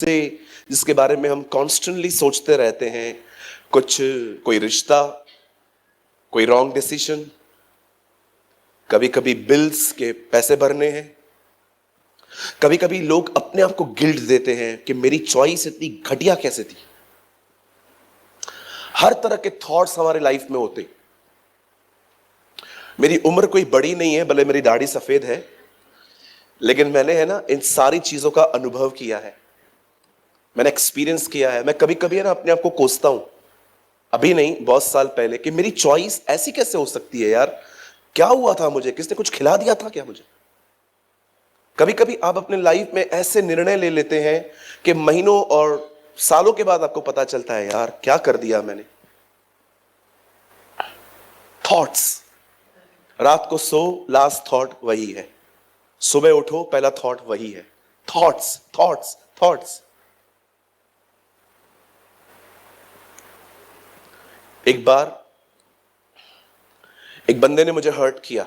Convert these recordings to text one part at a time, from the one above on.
से जिसके बारे में हम कॉन्स्टेंटली सोचते रहते हैं, कोई रिश्ता, कोई रॉन्ग डिसीजन, कभी कभी बिल्स के पैसे भरने हैं, कभी कभी लोग अपने आप को गिल्ट देते हैं कि मेरी चॉइस इतनी घटिया कैसे थी। हर तरह के थॉट्स हमारे लाइफ में होते। मेरी उम्र कोई बड़ी नहीं है, भले मेरी दाढ़ी सफेद है, लेकिन मैंने है ना इन सारी चीजों का अनुभव किया है, मैंने एक्सपीरियंस किया है। मैं कभी कभी है ना अपने आप को कोसता हूं, अभी नहीं बहुत साल पहले, कि मेरी चॉइस ऐसी कैसे हो सकती है यार, क्या हुआ था मुझे, किसने कुछ खिला दिया था क्या मुझे। कभी कभी आप अपने लाइफ में ऐसे निर्णय ले लेते हैं कि महीनों और सालों के बाद आपको पता चलता है यार क्या कर दिया मैंने। थॉट्स, रात को सो लास्ट थॉट वही है, सुबह उठो पहला थॉट वही है। Thoughts thoughts thoughts. एक बार एक बंदे ने मुझे हर्ट किया,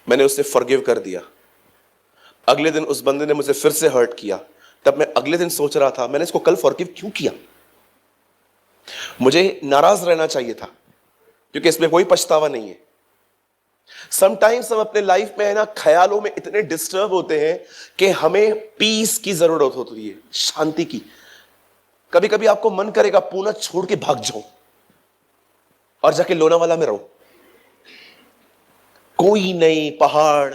मैंने उसे फॉरगिव कर दिया। अगले दिन उस बंदे ने मुझे फिर से हर्ट किया, तब मैं अगले दिन सोच रहा था मैंने इसको कल फॉरगिव क्यों किया, मुझे नाराज रहना चाहिए था, क्योंकि इसमें कोई पछतावा नहीं है। समटाइम्स हम अपने लाइफ में है ना ख्यालों में इतने डिस्टर्ब होते हैं कि हमें पीस की जरूरत होती है, शांति की। कभी कभी आपको मन करेगा पूना छोड़ के भाग जाऊं और जाके लोनावाला में रहूं, कोई नहीं, पहाड़,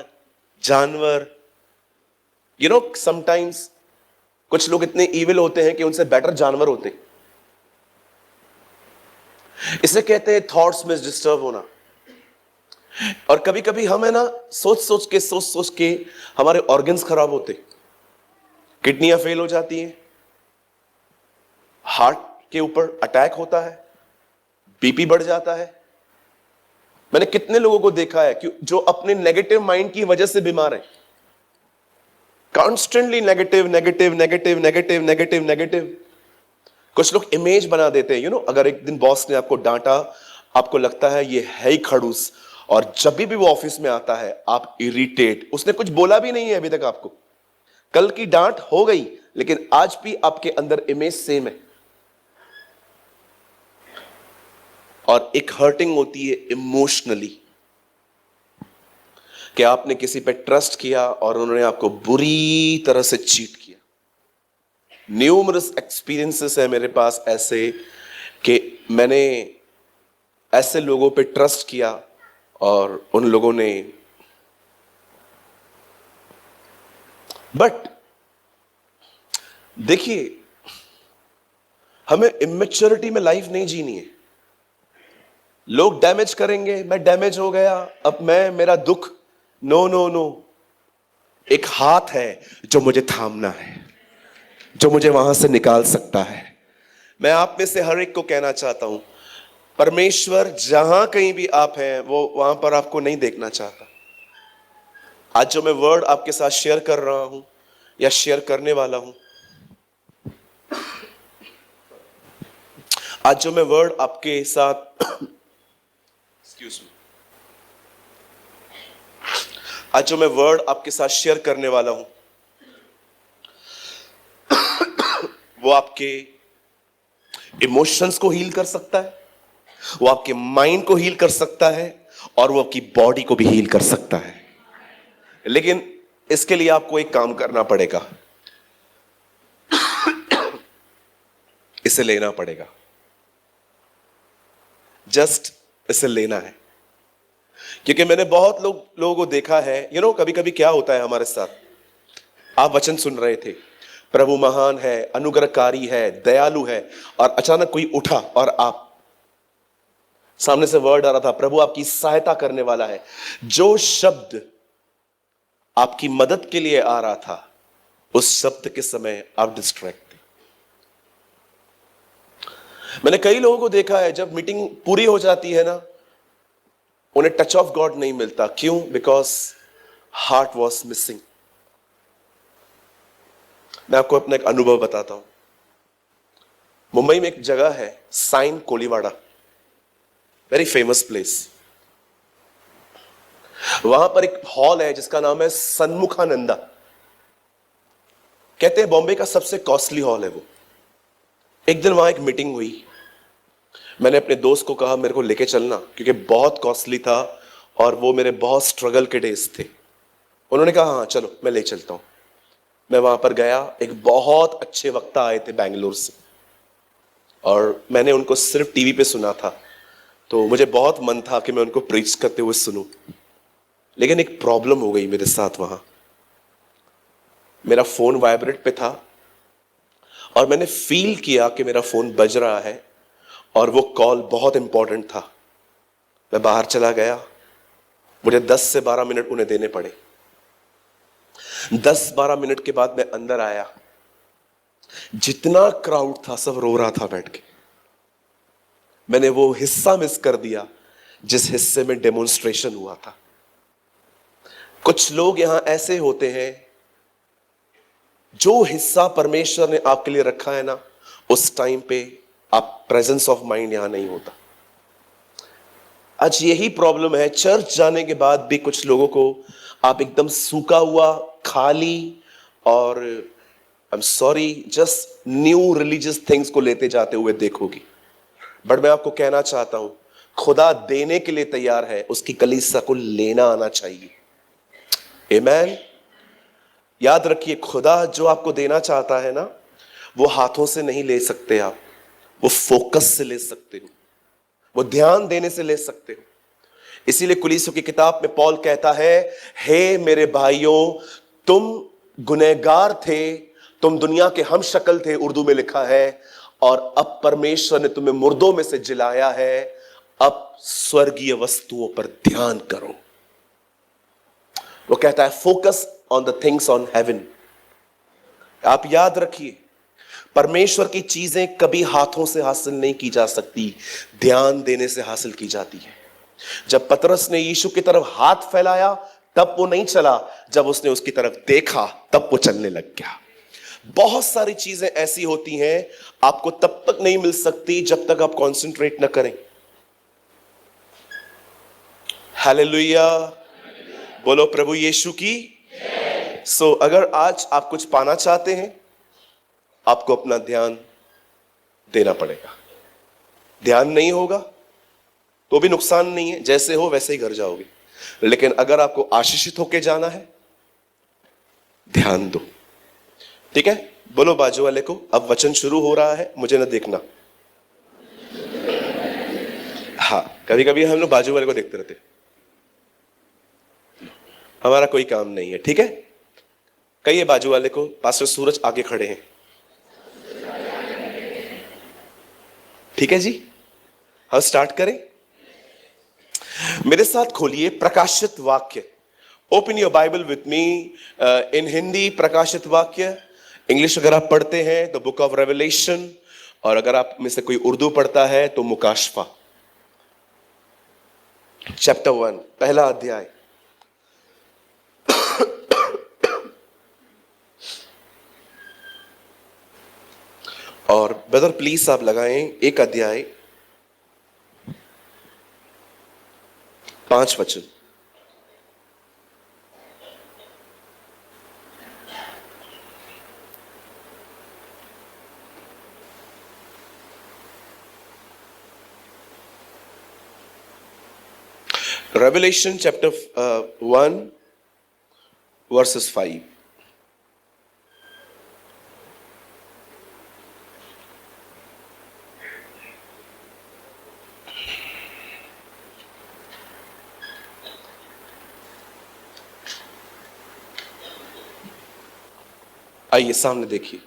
जानवर। समटाइम्स कुछ लोग इतने इविल होते हैं कि उनसे बेटर जानवर होते। इसे कहते हैं थॉट्स में डिस्टर्ब होना। और कभी कभी हम है ना सोच सोच के हमारे ऑर्गन्स खराब होते, किडनियां फेल हो जाती हैं, हार्ट के ऊपर अटैक होता है, बीपी बढ़ जाता है। मैंने कितने लोगों को देखा है कि जो अपने नेगेटिव माइंड की वजह से बीमार है, constantly negative negative negative negative negative negative. कुछ लोग इमेज बना देते हैं, अगर एक दिन बॉस ने आपको डांटा, आपको लगता है ये है ही खड़ूस, और जब भी वो ऑफिस में आता है आप इरिटेट, उसने कुछ बोला भी नहीं है अभी तक आपको, कल की डांट हो गई, लेकिन आज भी आपके अंदर इमेज सेम है। और एक हर्टिंग होती है इमोशनली, कि आपने किसी पे ट्रस्ट किया और उन्होंने आपको बुरी तरह से चीट किया। न्यूमरस एक्सपीरियंसेस है मेरे पास ऐसे, कि मैंने ऐसे लोगों पे ट्रस्ट किया और उन लोगों ने, बट देखिए हमें इमेच्योरिटी में लाइफ नहीं जीनी है। लोग डैमेज करेंगे, मैं डैमेज हो गया, अब मेरा दुख, नो नो नो। एक हाथ है जो मुझे थामना है, जो मुझे वहां से निकाल सकता है। मैं आप में से हर एक को कहना चाहता हूं, परमेश्वर जहां कहीं भी आप हैं वो वहां पर आपको नहीं देखना चाहता। आज जो मैं वर्ड आपके साथ शेयर कर रहा हूं या शेयर करने वाला हूं, आज जो मैं वर्ड आपके साथ एक्सक्यूज मी, आज जो मैं वर्ड आपके साथ शेयर करने वाला हूं, वो आपके इमोशंस को हील कर सकता है, वो आपके माइंड को हील कर सकता है, और वो आपकी बॉडी को भी हील कर सकता है। लेकिन इसके लिए आपको एक काम करना पड़ेगा, इसे लेना पड़ेगा, जस्ट इसे लेना है। क्योंकि मैंने बहुत लोगों को देखा है, कभी कभी क्या होता है हमारे साथ, आप वचन सुन रहे थे, प्रभु महान है, अनुग्रहकारी है, दयालु है, और अचानक कोई उठा और आप सामने से वर्ड आ रहा था, प्रभु आपकी सहायता करने वाला है। जो शब्द आपकी मदद के लिए आ रहा था, उस शब्द के समय आप डिस्ट्रैक्ट थे। मैंने कई लोगों को देखा है, जब मीटिंग पूरी हो जाती है ना, उन्हें टच ऑफ गॉड नहीं मिलता। क्यों? Because heart was missing. मैं आपको अपना एक अनुभव बताता हूं। मुंबई में एक जगह है Sion Koliwada, very famous place. वहां पर एक हॉल है जिसका नाम है सन्मुखानंदा। कहते हैं बॉम्बे का सबसे कॉस्टली हॉल है वो। एक दिन वहां एक मीटिंग हुई, मैंने अपने दोस्त को कहा मेरे को लेके चलना, क्योंकि बहुत कॉस्टली था और वो मेरे बहुत स्ट्रगल के डेज थे। उन्होंने कहा हाँ चलो मैं ले चलता हूं। मैं वहां पर गया, एक बहुत अच्छे वक्ता आए थे बैंगलोर से, और मैंने उनको सिर्फ टीवी पे सुना था, तो मुझे बहुत मन था कि मैं उनको प्रीच करते हुए सुनूं। लेकिन एक प्रॉब्लम हो गई मेरे साथ वहां। मेरा फोन वाइब्रेट पे था और मैंने फील किया कि मेरा फोन बज रहा है और वो कॉल बहुत इंपॉर्टेंट था। मैं बाहर चला गया, मुझे 10 से 12 मिनट उन्हें देने पड़े। 10-12 मिनट के बाद मैं अंदर आया, जितना क्राउड था सब रो रहा था बैठ के। मैंने वो हिस्सा मिस कर दिया जिस हिस्से में डेमोन्स्ट्रेशन हुआ था। कुछ लोग यहां ऐसे होते हैं, जो हिस्सा परमेश्वर ने आपके लिए रखा है ना, उस टाइम पे आप प्रेजेंस ऑफ माइंड यहां नहीं होता। आज यही प्रॉब्लम है, चर्च जाने के बाद भी कुछ लोगों को आप एकदम सूखा हुआ, खाली और I am sorry just new religious things को लेते जाते हुए देखोगी। बट मैं आपको कहना चाहता हूं, खुदा देने के लिए तैयार है, उसकी कलीसिया को लेना आना चाहिए। आमीन। याद रखिए, खुदा जो आपको देना चाहता है ना, वो हाथों से नहीं ले सकते आप, वो फोकस से ले सकते हो, वो ध्यान देने से ले सकते हो। इसीलिए कुलीसियों की किताब में पौल कहता है, हे मेरे भाइयों, तुम गुनहगार थे, तुम दुनिया के हम शक्ल थे, उर्दू में लिखा है, और अब परमेश्वर ने तुम्हें मुर्दों में से जिलाया है, अब स्वर्गीय वस्तुओं पर ध्यान करो। वो कहता है focus on the things on heaven. आप याद रखिए, परमेश्वर की चीजें कभी हाथों से हासिल नहीं की जा सकती, ध्यान देने से हासिल की जाती है। जब पतरस ने यीशु की तरफ हाथ फैलाया तब वो नहीं चला, जब उसने उसकी तरफ देखा तब वो चलने लग गया। बहुत सारी चीजें ऐसी होती हैं, आपको तब तक नहीं मिल सकती जब तक आप कंसंट्रेट ना करें। हालेलुया, बोलो प्रभु यीशु की। सो अगर आज आप कुछ पाना चाहते हैं, आपको अपना ध्यान देना पड़ेगा। ध्यान नहीं होगा तो भी नुकसान नहीं है, जैसे हो वैसे ही घर जाओगे। लेकिन अगर आपको आशीषित होके जाना है, ध्यान दो। ठीक है, बोलो बाजू वाले को, अब वचन शुरू हो रहा है, मुझे ना देखना। हाँ, कभी कभी हम लोग बाजू वाले को देखते रहते, हमारा कोई काम नहीं है। ठीक है, कहिए बाजू वाले को, पास्टर सूरज आगे खड़े हैं। ठीक है जी, हम स्टार्ट करें। मेरे साथ खोलिए प्रकाशित वाक्य। Open your Bible with me in Hindi. प्रकाशित वाक्य, इंग्लिश अगर आप पढ़ते हैं तो बुक ऑफ रेवलेशन, और अगर आप में से कोई उर्दू पढ़ता है तो मुकाशफा। चैप्टर 1, पहला अध्याय। और ब्रदर प्लीज आप लगाएं एक अध्याय 5 वचन। Revelation chapter 1 verses 5. आइए सामने देखिए।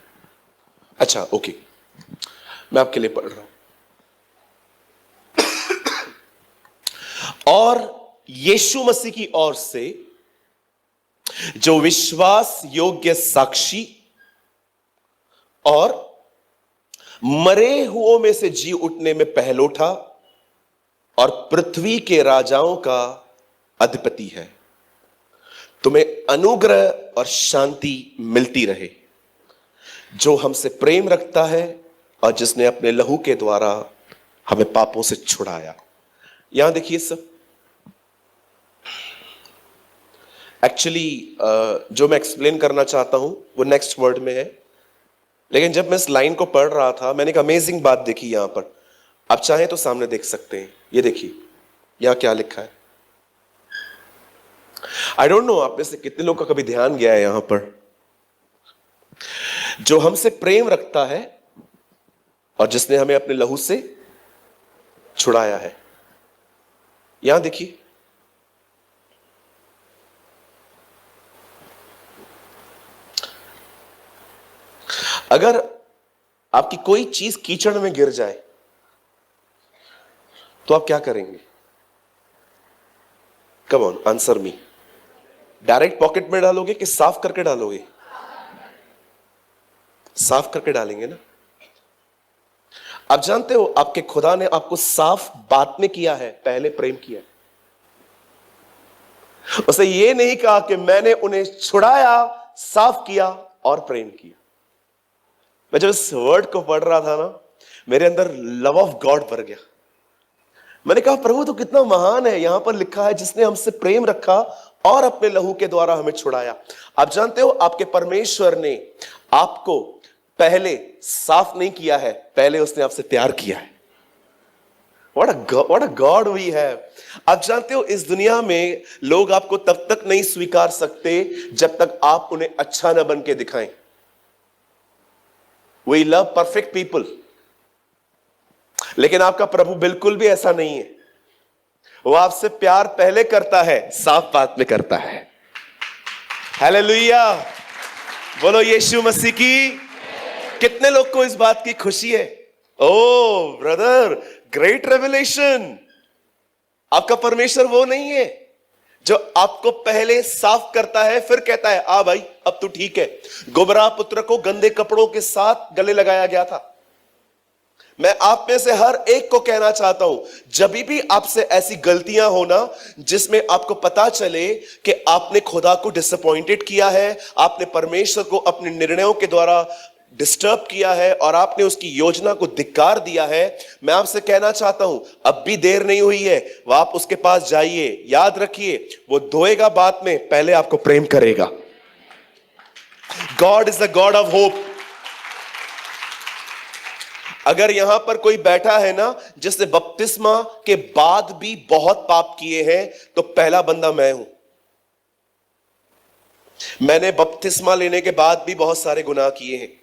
अच्छा ओके, मैं आपके लिए पढ़ रहा हूं। और यीशु मसीह की ओर से, जो विश्वास योग्य साक्षी और मरे हुओं में से जी उठने में पहलोठा और पृथ्वी के राजाओं का अधिपति है, तुम्हें अनुग्रह और शांति मिलती रहे, जो हमसे प्रेम रखता है और जिसने अपने लहू के द्वारा हमें पापों से छुड़ाया। यहां देखिए सब, एक्चुअली जो मैं एक्सप्लेन करना चाहता हूं वो नेक्स्ट वर्ड में है, लेकिन जब मैं इस लाइन को पढ़ रहा था मैंने एक अमेजिंग बात देखी यहां पर। आप चाहें तो सामने देख सकते हैं, ये देखिए यहां क्या लिखा है। आई डोंट नो आप में से कितने लोग का कभी ध्यान गया है यहां पर। जो हमसे प्रेम रखता है और जिसने हमें अपने लहू से छुड़ाया है, यहां देखिए। अगर आपकी कोई चीज कीचड़ में गिर जाए तो आप क्या करेंगे? Come on answer me. Direct pocket में डालोगे कि साफ करके डालोगे? साफ करके डालेंगे ना। आप जानते हो आपके खुदा ने आपको साफ बात में किया है, पहले प्रेम किया है। उसे ये नहीं कहा कि मैंने उन्हें छुड़ाया, साफ किया और प्रेम किया। मैं जब इस वर्ड को पढ़ रहा था ना, मेरे अंदर लव ऑफ गॉड भर गया। मैंने कहा प्रभु तो कितना महान है। यहां पर लिखा है जिसने हमसे प्रेम रखा और अपने लहू के द्वारा हमें छुड़ाया। आप जानते हो आपके परमेश्वर ने आपको पहले साफ नहीं किया है, पहले उसने आपसे प्यार किया है। What a God we have। आप जानते हो इस दुनिया में लोग आपको तब तक नहीं स्वीकार सकते जब तक आप उन्हें अच्छा न बन के दिखाएं। We love perfect people, लेकिन आपका प्रभु बिल्कुल भी ऐसा नहीं है। वो आपसे प्यार पहले करता है, साफ बात में करता है। हालेलुया, बोलो यीशु मसीह की। कितने लोग को इस बात की खुशी है? ओ ब्रदर, ग्रेट रेवलेशन। आपका परमेश्वर वो नहीं है जो आपको पहले साफ करता है फिर कहता है आ भाई अब तू ठीक है। गुबरा पुत्र को गंदे कपड़ों के साथ गले लगाया गया था। मैं आप में से हर एक को कहना चाहता हूं, जब भी आपसे ऐसी गलतियां होना जिसमें आपको पता चले कि आपने खुदा को डिसअपॉइंटेड किया है, आपने परमेश्वर को अपने निर्णयों के द्वारा डिस्टर्ब किया है और आपने उसकी योजना को धिक्कार दिया है, मैं आपसे कहना चाहता हूं अब भी देर नहीं हुई है। वह आप उसके पास जाइए। याद रखिए वो धोएगा बात में, पहले आपको प्रेम करेगा। God is the God of hope. अगर यहां पर कोई बैठा है ना जिसने बपतिस्मा के बाद भी बहुत पाप किए हैं, तो पहला बंदा मैं हूं। मैंने बपतिस्मा लेने के बाद भी बहुत सारे गुनाह किए हैं।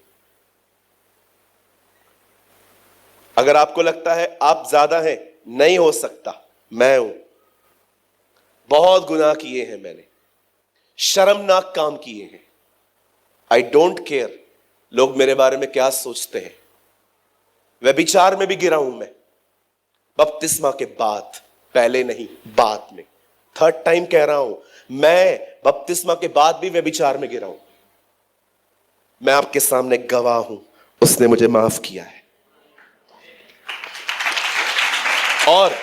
अगर आपको लगता है आप ज्यादा हैं, नहीं हो सकता, मैं हूं। बहुत गुनाह किए हैं मैंने, शर्मनाक काम किए हैं। आई डोंट केयर लोग मेरे बारे में क्या सोचते हैं। व्यभिचार में भी गिरा हूं मैं, बपतिस्मा के बाद, पहले नहीं बाद में। थर्ड टाइम कह रहा हूं, मैं बपतिस्मा के बाद भी व्यभिचार में गिरा हूं। मैं आपके सामने गवाह हूं, उसने मुझे माफ किया है। और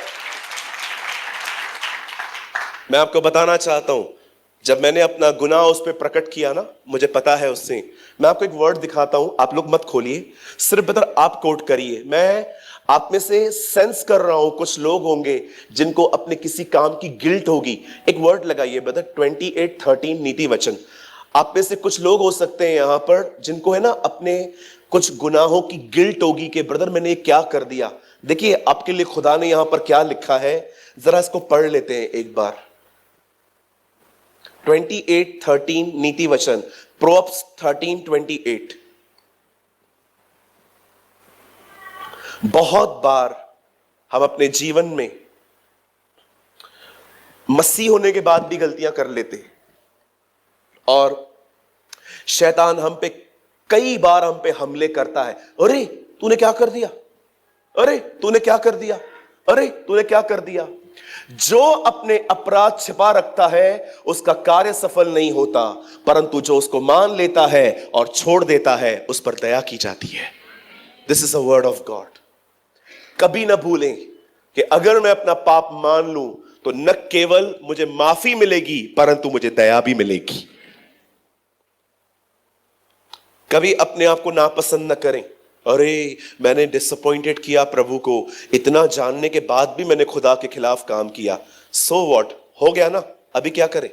मैं आपको बताना चाहता हूं, जब मैंने अपना गुनाह उस पर प्रकट किया ना, मुझे पता है उससे। मैं आपको एक वर्ड दिखाता हूं, आप लोग मत खोलिए, सिर्फ बता आप कोट करिए। मैं आप में से सेंस कर रहा हूं कुछ लोग होंगे जिनको अपने किसी काम की गिल्ट होगी। एक वर्ड लगाइए ब्रदर, 28:13 नीति वचन। आप में से कुछ लोग हो सकते हैं यहां पर जिनको है ना अपने कुछ गुनाहों की गिल्ट होगी कि ब्रदर मैंने ये क्या कर दिया। देखिए आपके लिए खुदा ने यहां पर क्या लिखा है, जरा इसको पढ़ लेते हैं एक बार। 28:13 नीति वचन, प्रोवर्ब्स 13:28। बहुत बार हम अपने जीवन में मसीह होने के बाद भी गलतियां कर लेते हैं और शैतान हम पे कई बार हम पे हमले करता है। अरे तूने क्या कर दिया, अरे तूने क्या कर दिया, अरे तूने क्या कर दिया। जो अपने अपराध छिपा रखता है उसका कार्य सफल नहीं होता, परंतु जो उसको मान लेता है और छोड़ देता है उस पर दया की जाती है। This is a word of God. कभी ना भूलें कि अगर मैं अपना पाप मान लूं तो न केवल मुझे माफी मिलेगी परंतु मुझे दया भी मिलेगी। कभी अपने आप को नापसंद न करें। अरे मैंने डिसअपॉइंटेड किया प्रभु को, इतना जानने के बाद भी मैंने खुदा के खिलाफ काम किया। सो व्हाट, हो गया ना, अभी क्या करें।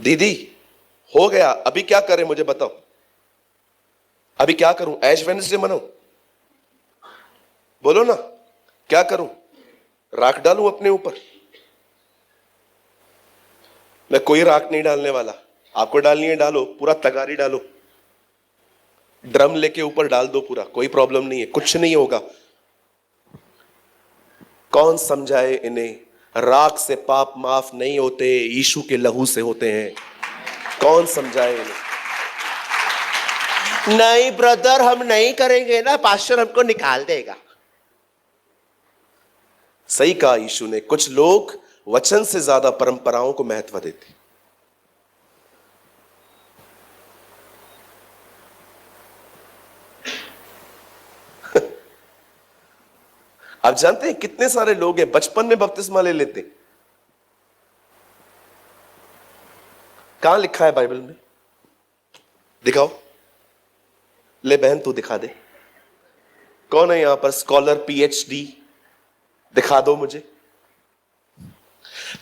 दीदी हो गया, अभी क्या करें मुझे बताओ, अभी क्या करूं? ऐश वेडनेसडे मनाऊं? बोलो ना, क्या करूं? राख डालूं अपने ऊपर? मैं कोई राख नहीं डालने वाला। आपको डालनी है डालो, पूरा तगारी डालो, ड्रम लेके ऊपर डाल दो पूरा, कोई प्रॉब्लम नहीं है, कुछ नहीं होगा। कौन समझाए इन्हें? राख से पाप माफ नहीं होते, यीशु के लहू से होते हैं। कौन समझाए इन्हें? नहीं ब्रदर, हम नहीं करेंगे ना, पास्टर हमको निकाल देगा। सही कहा यीशु ने, कुछ लोग वचन से ज्यादा परंपराओं को महत्व देते। आप जानते हैं कितने सारे लोग हैं बचपन में बपतिस्मा ले लेते? कहां लिखा है बाइबल में? दिखाओ। ले बहन तू दिखा दे, कौन है यहां पर स्कॉलर पीएचडी? दिखा दो मुझे।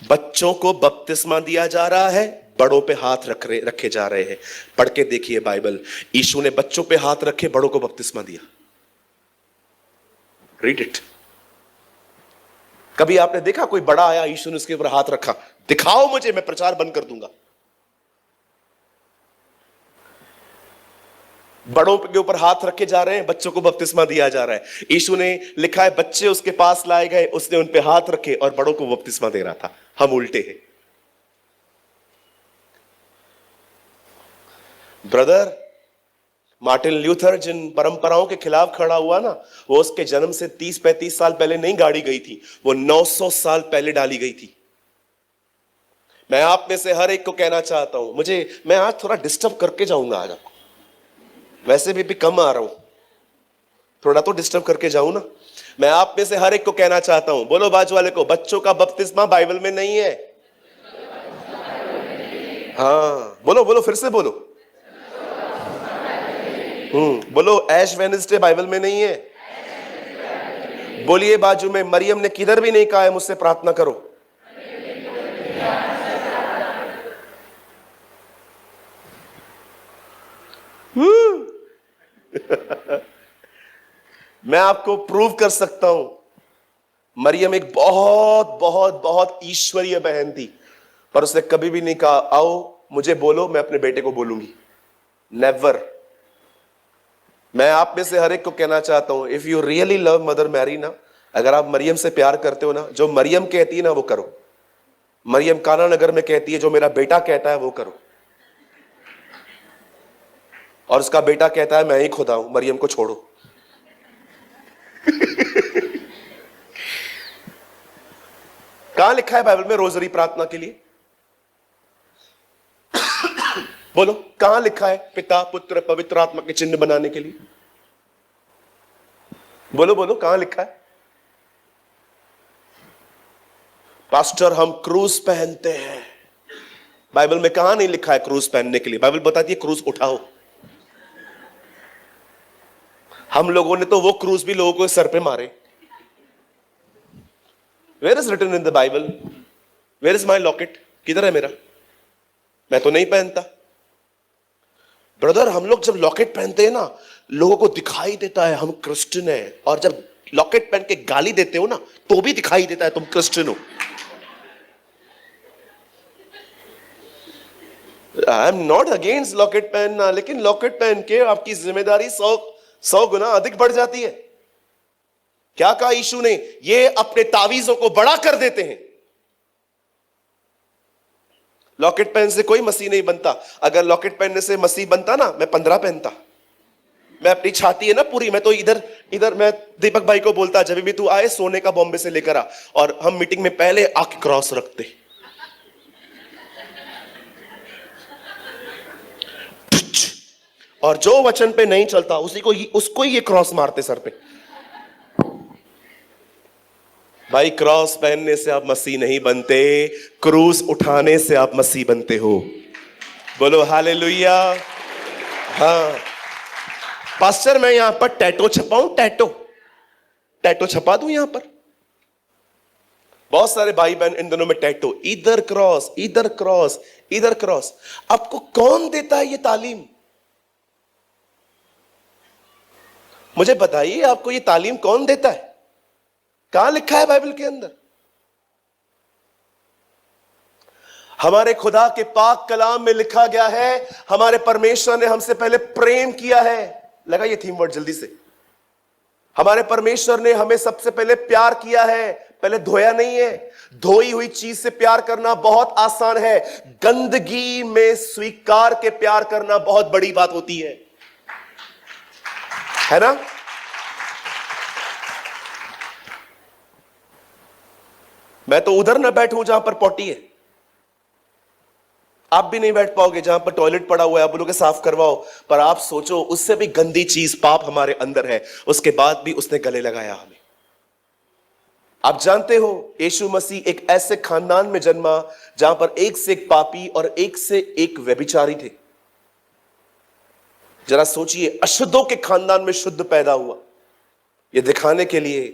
बच्चों को बपतिस्मा दिया जा रहा है, बड़ों पे हाथ रखे जा रहे हैं। पढ़ के देखिए बाइबल, यीशु ने बच्चों पे हाथ रखे, बड़ों को बपतिस्मा दिया। Read it. कभी आपने देखा कोई बड़ा आया, यीशु ने उसके ऊपर हाथ रखा? दिखाओ मुझे, मैं प्रचार बंद कर दूंगा। बड़ों के ऊपर हाथ रखे जा रहे हैं, बच्चों को बपतिस्मा दिया जा रहा है। यीशु ने लिखा है बच्चे उसके पास लाए गए, उसने उन पे हाथ रखे और बड़ों को बपतिस्मा दे रहा था। हम उल्टे हैं ब्रदर। मार्टिन ल्यूथर जिन परंपराओं के खिलाफ खड़ा हुआ ना, वो उसके जन्म से 30-35 साल पहले नहीं गाड़ी गई थी, वो 900 साल पहले डाली गई थी। मैं आप में से हर एक को कहना चाहता हूं, मैं आज थोड़ा डिस्टर्ब करके जाऊंगा आज आपको, वैसे भी कम आ रहा हूं, थोड़ा तो डिस्टर्ब करके जाऊं ना। मैं आप में से हर एक को कहना चाहता हूं, बोलो बाजू वाले को, बच्चों का बपतिस्मा बाइबल में नहीं है। हाँ बोलो बोलो, फिर से बोलो। बोलो, ऐश वेडनेसडे बाइबल में नहीं है। बोलिए बाजू में, मरियम ने किधर भी नहीं कहा है मुझसे प्रार्थना करो। मैं आपको प्रूव कर सकता हूं, मरियम एक बहुत बहुत बहुत ईश्वरीय बहन थी, पर उसने कभी भी नहीं कहा आओ मुझे बोलो, मैं अपने बेटे को बोलूंगी। नेवर। मैं आप में से हर एक को कहना चाहता हूं, if you really love Mother Mary ना, अगर आप मरियम से प्यार करते हो ना, जो मरियम कहती है ना वो करो। मरियम काना नगर में कहती है जो मेरा बेटा कहता है वो करो, और उसका बेटा कहता है मैं ही खुदा हूं, मरियम को छोड़ो। कहां लिखा है बाइबल में रोजरी प्रार्थना के लिए? बोलो, कहां लिखा है पिता पुत्र पवित्र आत्मा के चिन्ह बनाने के लिए? बोलो बोलो, कहां लिखा है? पास्टर हम क्रूस पहनते हैं, बाइबल में कहां नहीं लिखा है क्रूस पहनने के लिए? बाइबल बताती है क्रूस उठाओ। हम लोगों ने तो वो क्रूस भी लोगों को सर पे मारे। Where is written in the Bible? Where is my locket? किधर है मेरा? मैं तो नहीं पहनता। ब्रदर, हम लोग जब लॉकेट पहनते हैं ना, लोगों को दिखाई देता है हम क्रिश्चियन हैं, और जब लॉकेट पहन के गाली देते हो ना, तो भी दिखाई देता है तुम क्रिश्चियन हो। I am not against locket पहनना, लेकिन लॉकेट पहन के आपकी जिम्मेदारी 100 गुना अधिक बढ़ जाती है। क्या कहा यीशु ने? ये अपने तावीजों को बड़ा कर देते हैं। लॉकेट पहन से कोई मसीह नहीं बनता। अगर लॉकेट पहनने से मसीह बनता ना, मैं 15 पहनता। मैं अपनी छाती है ना पूरी, मैं तो इधर मैं दीपक भाई को बोलता जब भी तू आए सोने का बॉम्बे से लेकर आ, और हम मीटिंग में पहले आंख क्रॉस रखते। और जो वचन पे नहीं चलता उसको ही ये क्रॉस मारते सर पे। भाई, क्रॉस पहनने से आप मसीह नहीं बनते, क्रूस उठाने से आप मसीह बनते हो। बोलो हालेलुया। हाँ पास्टर, मैं यहां पर टैटो छपाऊं? टैटो छपा दूं यहां पर? बहुत सारे भाई बहन इन दोनों में टैटू, इधर क्रॉस, इधर क्रॉस, इधर क्रॉस। आपको कौन देता है ये तालीम? मुझे बताइए, आपको ये तालीम कौन देता है? कहां लिखा है बाइबल के अंदर? हमारे खुदा के पाक कलाम में लिखा गया है, हमारे परमेश्वर ने हमसे पहले प्रेम किया है। लगाइए थीम वर्ड जल्दी से। हमारे परमेश्वर ने हमें सबसे पहले प्यार किया है, पहले धोया नहीं है। धोई हुई चीज से प्यार करना बहुत आसान है, गंदगी में स्वीकार के प्यार करना बहुत बड़ी बात होती है ना? मैं तो उधर ना बैठूं जहां पर पॉटी है, आप भी नहीं बैठ पाओगे जहां पर टॉयलेट पड़ा हुआ है, आप बोलोगे साफ करवाओ। पर आप सोचो, उससे भी गंदी चीज पाप हमारे अंदर है, उसके बाद भी उसने गले लगाया हमें। आप जानते हो, यीशु मसीह एक ऐसे खानदान में जन्मा जहां पर एक से एक पापी और एक से एक व्यभिचारी थे। जरा सोचिए, अशुद्धों के खानदान में शुद्ध पैदा हुआ, यह दिखाने के लिए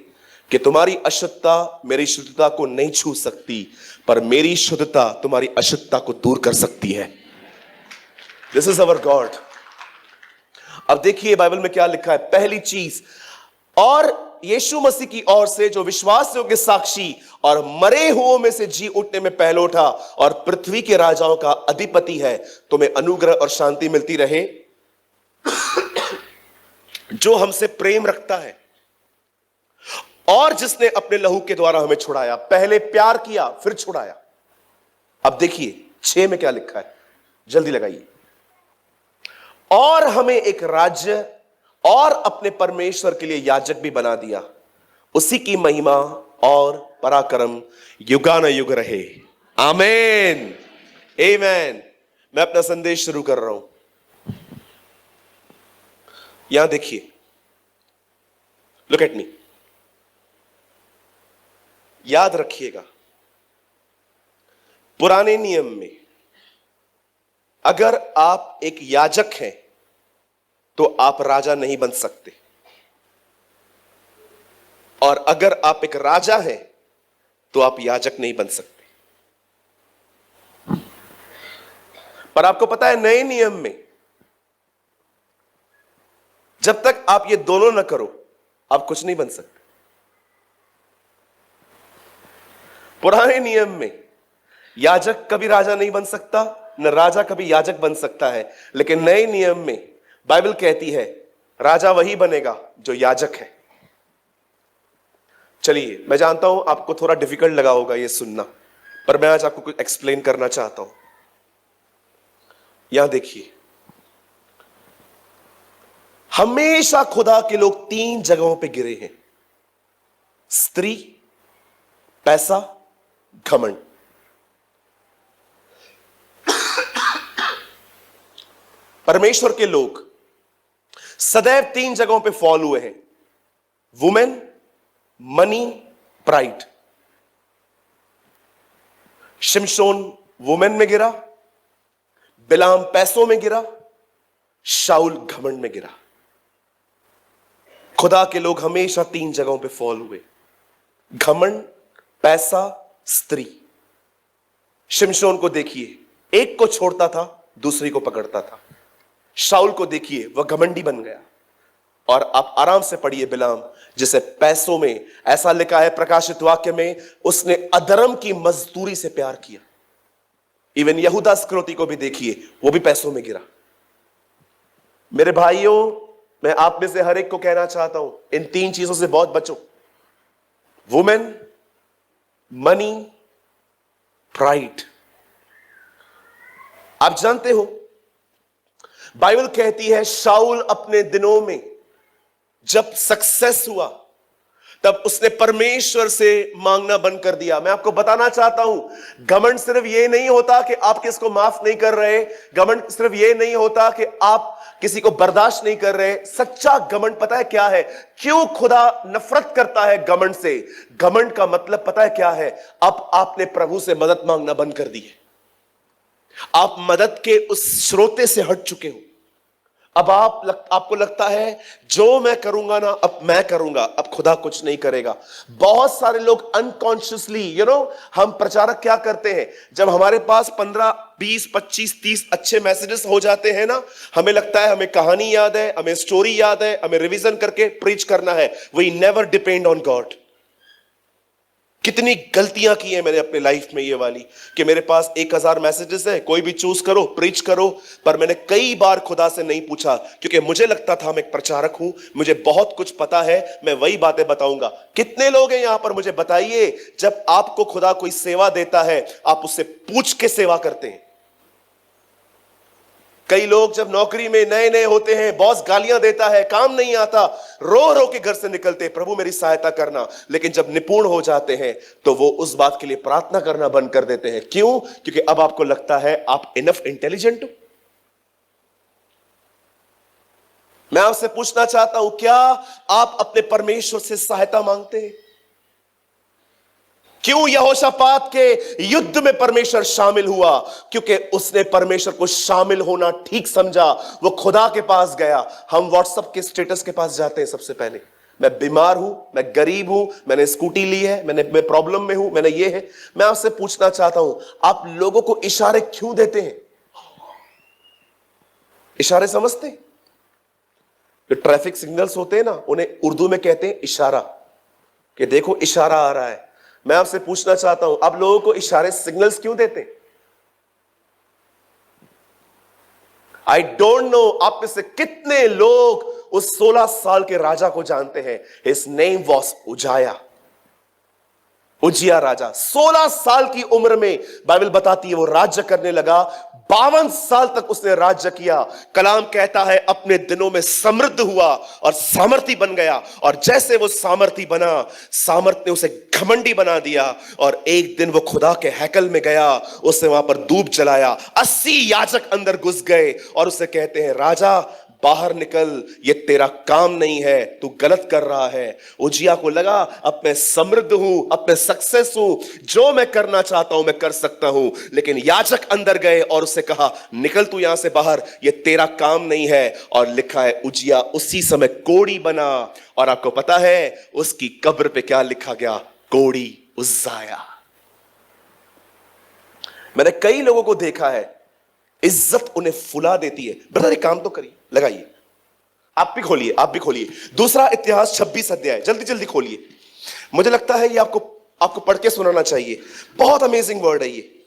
कि तुम्हारी अशुद्धता मेरी शुद्धता को नहीं छू सकती, पर मेरी शुद्धता तुम्हारी अशुद्धता को दूर कर सकती है। This is our God. अब देखिए बाइबल में क्या लिखा है। पहली चीज, और यीशु मसीह की ओर से जो विश्वास योग्य साक्षी और मरे हुओं में से जी उठने में पहले उठा और पृथ्वी के राजाओं का अधिपति है, तुम्हें अनुग्रह और शांति मिलती रहे। जो हमसे प्रेम रखता है और जिसने अपने लहू के द्वारा हमें छुड़ाया। पहले प्यार किया, फिर छुड़ाया। अब देखिए 6 में क्या लिखा है, जल्दी लगाइए। और हमें एक राज्य और अपने परमेश्वर के लिए याजक भी बना दिया, उसी की महिमा और पराक्रम युगानुयुग रहे। आमीन, आमीन। मैं अपना संदेश शुरू कर रहा हूं। यहां देखिए, लुक एट मी। याद रखिएगा, पुराने नियम में अगर आप एक याजक हैं तो आप राजा नहीं बन सकते, और अगर आप एक राजा हैं तो आप याजक नहीं बन सकते। पर आपको पता है, नए नियम में जब तक आप ये दोनों ना करो, आप कुछ नहीं बन सकते। पुराने नियम में याजक कभी राजा नहीं बन सकता, न राजा कभी याजक बन सकता है। लेकिन नए नियम में बाइबल कहती है राजा वही बनेगा जो याजक है। चलिए, मैं जानता हूं आपको थोड़ा डिफिकल्ट लगा होगा ये सुनना, पर मैं आज आपको कुछ एक्सप्लेन करना चाहता हूं। यहां देखिए, हमेशा खुदा के लोग 3 जगहों पे गिरे हैं: स्त्री, पैसा, घमंड। परमेश्वर के लोग सदैव 3 जगहों पे फॉल हुए हैं: वुमेन, मनी, प्राइड। शिमशोन वुमेन में गिरा, बिलाम पैसों में गिरा, शाऊल घमंड में गिरा। खुदा के लोग हमेशा 3 जगहों पे फॉल हुए: घमंड, पैसा, स्त्री। शिमशोन को देखिए, एक को छोड़ता था, दूसरी को पकड़ता था। शाऊल को देखिए, वह घमंडी बन गया। और आप आराम से पढ़िए बिलाम, जिसे पैसों में, ऐसा लिखा है प्रकाशित वाक्य में, उसने अधर्म की मजदूरी से प्यार किया। इवन यहूदा इस्करियोती को भी देखिए, वो भी पैसों में गिरा। मेरे भाइयों, मैं आप में से हर एक को कहना चाहता हूं, इन 3 चीजों से बहुत बचो: वुमेन, मनी, प्राइड। आप जानते हो, बाइबल कहती है शाऊल अपने दिनों में जब सक्सेस हुआ, तब उसने परमेश्वर से मांगना बंद कर दिया। मैं आपको बताना चाहता हूं, घमंड सिर्फ ये नहीं होता कि आप किसको माफ नहीं कर रहे, घमंड सिर्फ ये नहीं होता कि आप किसी को बर्दाश्त नहीं कर रहे। सच्चा घमंड पता है क्या है? क्यों खुदा नफरत करता है घमंड से? घमंड का मतलब पता है क्या है? अब आपने प्रभु से मदद मांगना बंद कर दी है। आप मदद के उस स्रोते से हट चुके हो। अब आपको लगता है जो मैं करूंगा ना, अब मैं करूंगा, अब खुदा कुछ नहीं करेगा। बहुत सारे लोग अनकॉन्शियसली हम प्रचारक क्या करते हैं, जब हमारे पास 15 20 25 30 अच्छे मैसेजेस हो जाते हैं ना, हमें लगता है हमें कहानी याद है, हमें स्टोरी याद है, हमें रिवीजन करके प्रीच करना है। We never depend on God. कितनी गलतियां की है मैंने अपने लाइफ में, ये वाली कि मेरे पास 1000 मैसेजेस है, कोई भी चूज करो, प्रीच करो, पर मैंने कई बार खुदा से नहीं पूछा, क्योंकि मुझे लगता था मैं एक प्रचारक हूं, मुझे बहुत कुछ पता है, मैं वही बातें बताऊंगा। कितने लोग हैं यहां पर, मुझे बताइए, जब आपको खुदा कोई सेवा देता है आप उससे पूछ के सेवा करते हैं? कई लोग जब नौकरी में नए नए होते हैं, बॉस गालियां देता है, काम नहीं आता, रो रो के घर से निकलते, प्रभु मेरी सहायता करना। लेकिन जब निपुण हो जाते हैं तो वो उस बात के लिए प्रार्थना करना बंद कर देते हैं। क्यों? क्योंकि अब आपको लगता है आप इनफ इंटेलिजेंट हो। मैं आपसे पूछना चाहता हूं, क्या आप अपने परमेश्वर से सहायता मांगते हैं? क्यों यहोशापात के युद्ध में परमेश्वर शामिल हुआ? क्योंकि उसने परमेश्वर को शामिल होना ठीक समझा। वो खुदा के पास गया। हम व्हाट्सएप के स्टेटस के पास जाते हैं सबसे पहले, मैं बीमार हूं, मैं गरीब हूं, मैंने स्कूटी ली है, मैं प्रॉब्लम में हूं, मैंने ये है। मैं आपसे पूछना चाहता हूं, आप लोगों को इशारे क्यों देते हैं? इशारे समझते हैं? जो ट्रैफिक सिग्नल्स होते हैं ना, उन्हें उर्दू में कहते हैं इशारा, कि देखो इशारा आ रहा है। मैं आपसे पूछना चाहता हूं, आप लोगों को इशारे सिग्नल्स क्यों देते? आई डोंट नो आप में से कितने लोग उस 16 साल के राजा को जानते हैं। हिज नेम वॉज उजिया राजा। 16 साल की उम्र में बाइबल बताती है वो राज्य करने लगा। 52 साल तक उसने राज्य किया। कलाम कहता है अपने दिनों में समृद्ध हुआ और सामर्थी बन गया। और जैसे वो सामर्थी बना, सामर्थ ने उसे घमंडी बना दिया। और एक दिन वो खुदा के हैकल में गया, उसने वहां पर धूप जलाया। 80 याजक अंदर घुस गए और उसे कहते हैं, राजा बाहर निकल, ये तेरा काम नहीं है, तू गलत कर रहा है। उजिया को लगा अब मैं समृद्ध हूं, अब मैं सक्सेस हूं, जो मैं करना चाहता हूं मैं कर सकता हूं। लेकिन याजक अंदर गए और उसे कहा, निकल तू यहां से बाहर, ये तेरा काम नहीं है। और लिखा है उजिया उसी समय कोढ़ी बना। और आपको पता है उसकी कब्र पे क्या लिखा गया? कोढ़ी उज्जाया। मैंने कई लोगों को देखा है, इज्जत उन्हें फुला देती है। ब्रदर एक काम तो करिए, लगाइए, आप भी खोलिए दूसरा इतिहास 26 अध्याय, जल्दी जल्दी खोलिए। मुझे लगता है ये आपको पढ़ के सुनाना चाहिए, बहुत अमेजिंग वर्ड है ये।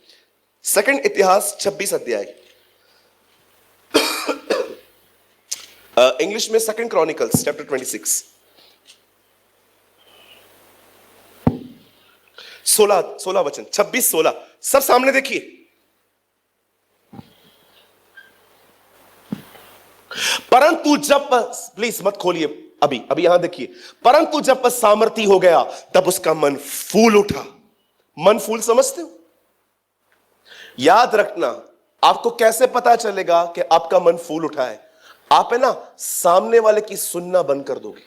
सेकंड इतिहास 26 अध्याय, इंग्लिश में सेकंड क्रॉनिकल्स चैप्टर 26, 16 वचन, 26-16, सब सामने देखिए। परंतु जब, प्लीज मत खोलिए अभी यहां देखिए। परंतु जब वह सामर्थी हो गया तब उसका मन फूल उठा। मन फूल समझते हो? याद रखना, आपको कैसे पता चलेगा कि आपका मन फूल उठा है? आप है ना सामने वाले की सुनना बंद कर दोगे,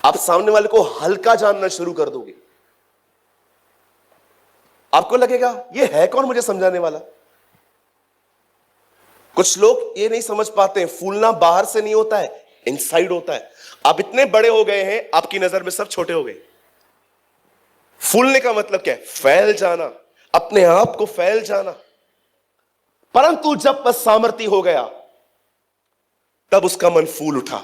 आप सामने वाले को हल्का जानना शुरू कर दोगे। आपको लगेगा ये है कौन मुझे समझाने वाला। कुछ लोग ये नहीं समझ पाते हैं, फूलना बाहर से नहीं होता है, इनसाइड होता है। आप इतने बड़े हो गए हैं, आपकी नजर में सब छोटे हो गए। फूलने का मतलब क्या है? फैल जाना, अपने आप को फैल जाना। परंतु जब वह सामर्थी हो गया तब उसका मन फूल उठा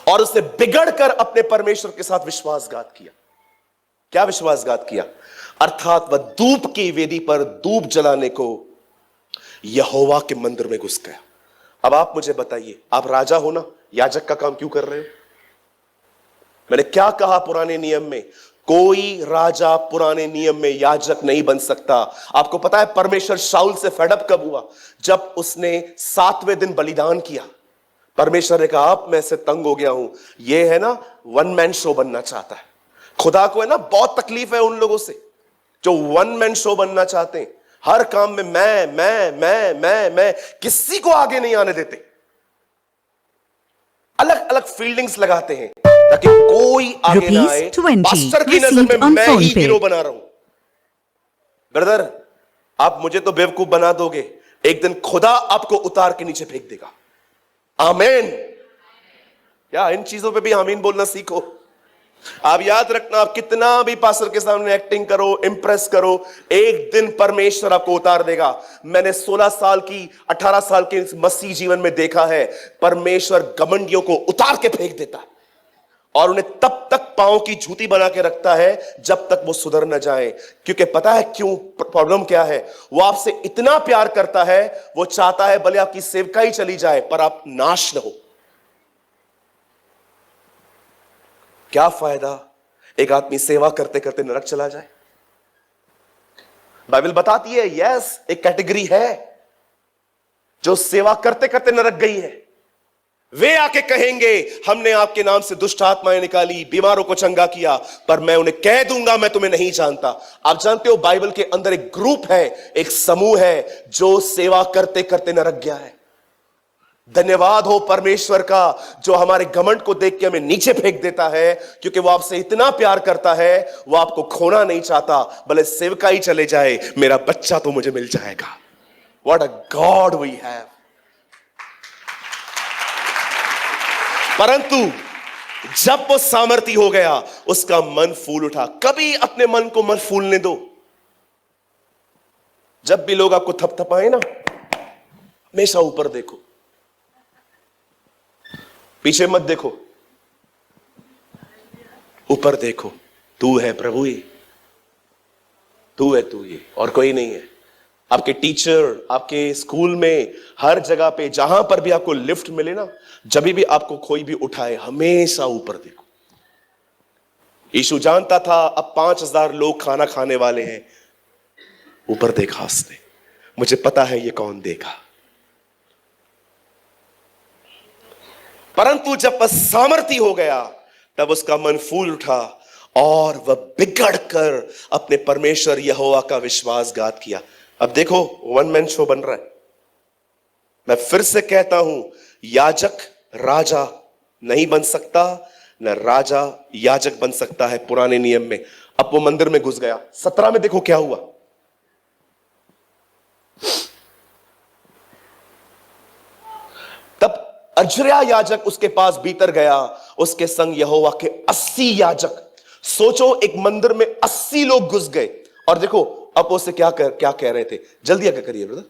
और उसने बिगड़कर अपने परमेश्वर के साथ विश्वासघात किया। क्या विश्वासघात किया? अर्थात वह धूप की वेदी पर धूप जलाने को यहोवा के मंदिर में घुस गया। अब आप मुझे बताइए, आप राजा हो ना, याजक का काम क्यों कर रहे हो? मैंने क्या कहा पुराने नियम में? कोई राजा पुराने नियम में याजक नहीं बन सकता। आपको पता है परमेश्वर शाऊल से फेडअप कब हुआ? जब उसने 7वें दिन बलिदान किया। परमेश्वर ने कहा अब मैं से तंग हो गया हूं। ये है ना वन मैन शो बनना चाहता है। खुदा को है ना बहुत तकलीफ है उन लोगों से जो वन मैन शो बनना चाहते हैं। हर काम में मैं किसी को आगे नहीं आने देते। अलग अलग फील्डिंग्स लगाते हैं ताकि कोई आगे ना आए। पास्टर की नजर में मैं ही हीरो बना रहा हूं। ब्रदर आप मुझे तो बेवकूफ बना दोगे, एक दिन खुदा आपको उतार के नीचे फेंक देगा। आमीन। या इन चीजों पे भी आमीन बोलना सीखो। आप याद रखना, आप कितना भी पास्टर के सामने एक्टिंग करो, इंप्रेस करो, एक दिन परमेश्वर आपको उतार देगा। मैंने 16 साल की 18 साल के मसीह जीवन में देखा है, परमेश्वर घमंडियों को उतार के फेंक देता है और उन्हें तब तक पांव की जूती बना के रखता है जब तक वो सुधर न जाए। क्योंकि पता है क्यों? प्रॉब्लम क्या है? वो आपसे इतना प्यार करता है, वो चाहता है भले आपकी सेवकाई चली जाए पर आप नाश न हो। क्या फायदा एक आदमी सेवा करते करते नरक चला जाए? बाइबल बताती है यस, एक कैटेगरी है जो सेवा करते करते नरक गई है। वे आके कहेंगे हमने आपके नाम से दुष्ट आत्माएं निकाली, बीमारों को चंगा किया, पर मैं उन्हें कह दूंगा मैं तुम्हें नहीं जानता। आप जानते हो बाइबल के अंदर एक ग्रुप है, एक समूह है जो सेवा करते करते नरक गया है। धन्यवाद हो परमेश्वर का जो हमारे घमंड को देख के हमें नीचे फेंक देता है, क्योंकि वो आपसे इतना प्यार करता है, वो आपको खोना नहीं चाहता, भले सेवकाई चले जाए, मेरा बच्चा तो मुझे मिल जाएगा। What a God we have. परंतु जब वो सामर्थी हो गया, उसका मन फूल उठा। कभी अपने मन को मत फूलने दो। जब भी लोग आपको थपथपाए ना, हमेशा ऊपर देखो, पीछे मत देखो, ऊपर देखो। तू है प्रभु, ये तू है, तू ये और कोई नहीं है। आपके टीचर, आपके स्कूल में, हर जगह पे जहां पर भी आपको लिफ्ट मिले ना, जब भी आपको कोई भी उठाए, हमेशा ऊपर देखो। यीशु जानता था अब 5000 लोग खाना खाने वाले हैं। ऊपर देखा उसने, मुझे पता है ये कौन देगा। परंतु जब वह सामर्थी हो गया, तब उसका मन फूल उठा और वह बिगड़ कर अपने परमेश्वर यहोवा का विश्वासघात किया। अब देखो, वन मैन शो बन रहा है। मैं फिर से कहता हूं, याजक राजा नहीं बन सकता, न राजा याजक बन सकता है पुराने नियम में। अब वो मंदिर में घुस गया। 17 में देखो क्या हुआ। तब अजर्या याजक उसके पास भीतर गया, उसके संग यहोवा के 80 याजक। सोचो, एक मंदिर में 80 लोग घुस गए। और देखो अब उससे क्या कह रहे थे, जल्दी आगे करिए ब्रदर।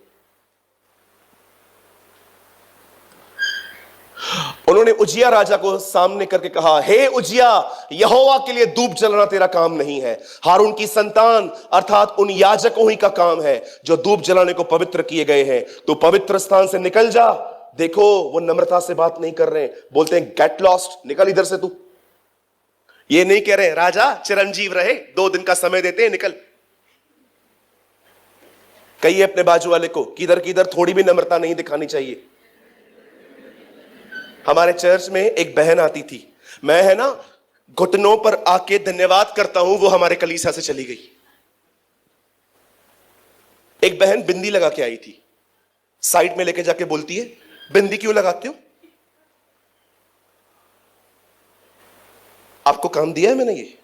उन्होंने उजिया राजा को सामने करके कहा, हे उजिया, यहोवा के लिए धूप जलाना तेरा काम नहीं है, हारून की संतान अर्थात उन याजकों ही का काम है जो धूप जलाने को पवित्र किए गए हैं। तो पवित्र स्थान से निकल जा। देखो, वो नम्रता से बात नहीं कर रहे हैं, बोलते हैं गेट लॉस्ट, निकल इधर से तू। ये नहीं कह रहे राजा चिरंजीव रहे, 2 दिन का समय देते हैं, निकल। कहिए अपने बाजू वाले को, किधर थोड़ी भी नम्रता नहीं दिखानी चाहिए। हमारे चर्च में एक बहन आती थी, मैं है ना घुटनों पर आके धन्यवाद करता हूं, वो हमारे कलीसिया से चली गई। एक बहन बिंदी लगा के आई थी, साइड में लेके जाके बोलती है, बिंदी क्यों लगाते हो? आपको काम दिया है मैंने ये,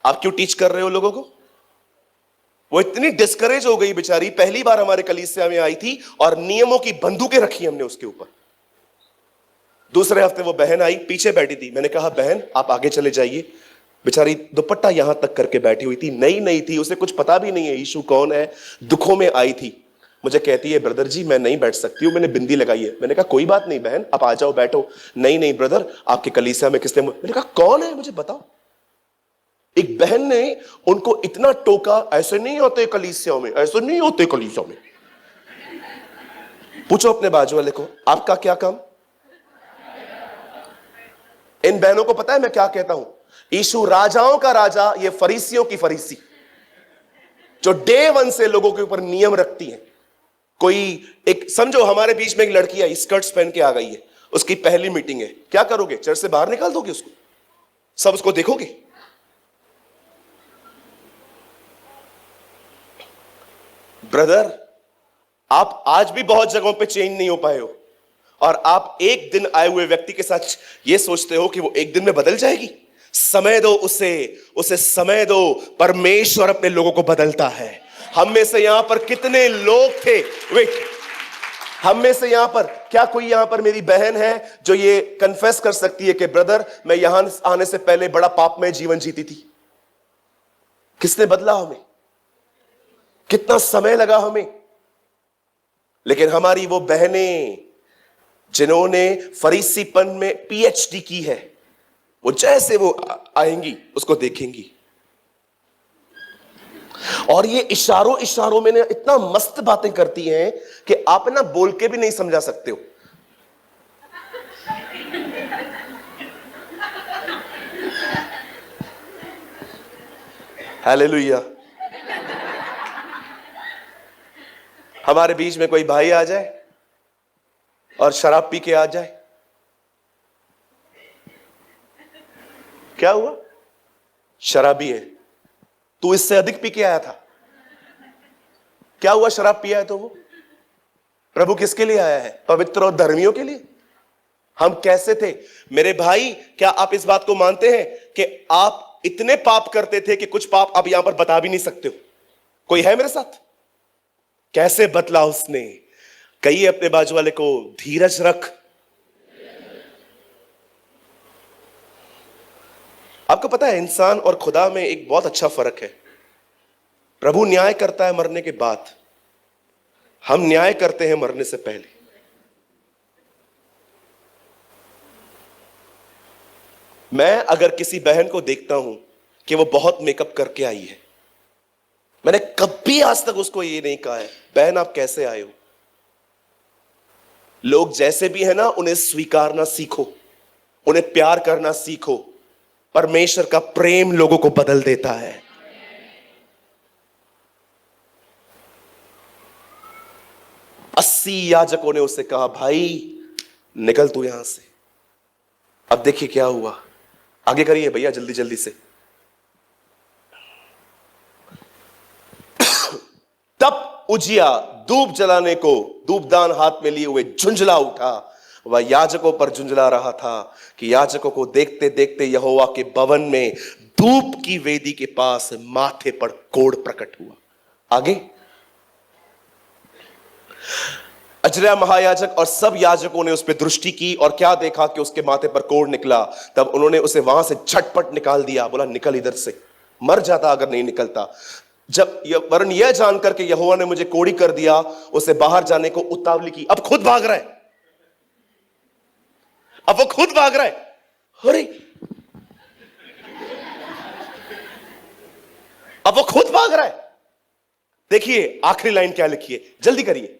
आप क्यों टीच कर रहे हो लोगों को? वो इतनी डिस्करेज हो गई बेचारी, पहली बार हमारे कलीसिया में आई थी और नियमों की बंदूकें रखी हमने उसके ऊपर। दूसरे हफ्ते वो बहन आई, पीछे बैठी थी। मैंने कहा बहन आप आगे चले जाइए। बेचारी दुपट्टा यहां तक करके बैठी हुई थी, नई थी, उसे कुछ पता भी नहीं है यीशु कौन है, दुखों में आई थी। मुझे कहती है ब्रदर जी मैं नहीं बैठ सकती हूं, मैंने बिंदी लगाई है। मैंने कहा कोई बात नहीं बहन, आप आ जाओ बैठो। नहीं ब्रदर, आपके कलीसिया में किसने? मैंने कहा कौन है मुझे बताओ। एक बहन ने उनको इतना टोका, ऐसे नहीं होते कलीसियाओं में, ऐसे नहीं होते कलीसियाओं में। पूछो अपने बाजू वाले को, आपका क्या काम? इन बहनों को पता है मैं क्या कहता हूं? यीशु राजाओं का राजा, ये फरीसियों की फरीसी, जो डे 1 से लोगों के ऊपर नियम रखती है। कोई एक समझो हमारे बीच में एक लड़की आई, स्कर्ट्स पहन के आ गई है, उसकी पहली मीटिंग है, क्या करोगे? चर्च से बाहर निकाल दोगे उसको? सब उसको देखोगे? ब्रदर, आप आज भी बहुत जगहों पे चेंज नहीं हो पाए हो, और आप एक दिन आए हुए व्यक्ति के साथ यह सोचते हो कि वो एक दिन में बदल जाएगी। समय दो उसे समय दो। परमेश्वर अपने लोगों को बदलता है। हम में से यहां पर कितने लोग थे, वेट, हम में से यहां पर क्या कोई यहां पर मेरी बहन है जो ये कन्फेस कर सकती है कि ब्रदर मैं यहां आने से पहले बड़ा पापमय जीवन जीती थी? किसने बदला हमें? कितना समय लगा हमें? लेकिन हमारी वो बहनें जिन्होंने फरीसीपन में पीएचडी की है, वो जैसे वो आएंगी उसको देखेंगी और ये इशारों इशारों में ना इतना मस्त बातें करती हैं कि आप ना बोल के भी नहीं समझा सकते हो। हालेलुया। हमारे बीच में कोई भाई आ जाए और शराब पी के आ जाए, क्या हुआ? शराबी है। तू इससे अधिक पी के आया था, क्या हुआ? शराब पिया है तो वो प्रभु किसके लिए आया है? पवित्र और धर्मियों के लिए। हम कैसे थे मेरे भाई? क्या आप इस बात को मानते हैं कि आप इतने पाप करते थे कि कुछ पाप आप यहां पर बता भी नहीं सकते हो? कोई है मेरे साथ? कैसे बदला उसने? कहिए अपने बाजू वाले को, धीरज रख। आपको पता है इंसान और खुदा में एक बहुत अच्छा फर्क है। प्रभु न्याय करता है मरने के बाद, हम न्याय करते हैं मरने से पहले। मैं अगर किसी बहन को देखता हूं कि वो बहुत मेकअप करके आई है, मैंने कभी आज तक उसको ये नहीं कहा है बहन आप कैसे आए हो। लोग जैसे भी है ना, उन्हें स्वीकारना सीखो, उन्हें प्यार करना सीखो। परमेश्वर का प्रेम लोगों को बदल देता है। 80 याजकों ने उससे कहा भाई निकल तू यहां से। अब देखिए क्या हुआ, आगे करिए भैया जल्दी जल्दी से। तब उजिया धूप जलाने को धूपदान हाथ में लिए हुए झुंझला उठा। वह याजकों पर झुंझला रहा था कि याजकों को देखते देखते यहोवा के भवन में धूप की वेदी के पास माथे पर कोढ़ प्रकट हुआ। आगे अजरया महायाजक और सब याजकों ने उस पर दृष्टि की और क्या देखा कि उसके माथे पर कोढ़ निकला। तब उन्होंने उसे वहां से झटपट निकाल दिया। बोला निकल इधर से, मर जाता अगर नहीं निकलता। जब वरन यह जानकर के यहोवा ने मुझे कोढ़ी कर दिया, उसे बाहर जाने को उतावली की। अब खुद भाग रहा है, अब वो खुद भाग रहा है। अरे अब वो खुद भाग रहा है। देखिए आखिरी लाइन क्या लिखी है, जल्दी करिए।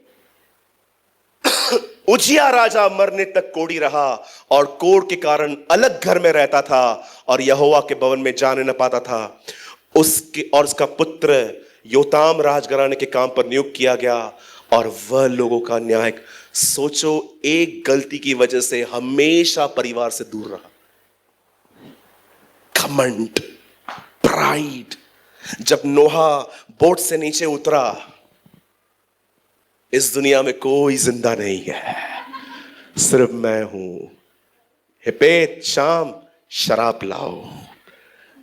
उजिया राजा मरने तक कोढ़ी रहा और कोढ़ के कारण अलग घर में रहता था और यहोवा के भवन में जाने न पाता था। उसके और उसका पुत्र योताम राजघराने के काम पर नियुक्त किया गया और वह लोगों का न्याय। सोचो, एक गलती की वजह से हमेशा परिवार से दूर रहा। घमंड, प्राइड। जब नोहा बोट से नीचे उतरा, इस दुनिया में कोई जिंदा नहीं है, सिर्फ मैं हूं। हिपेत शाम शराब लाओ।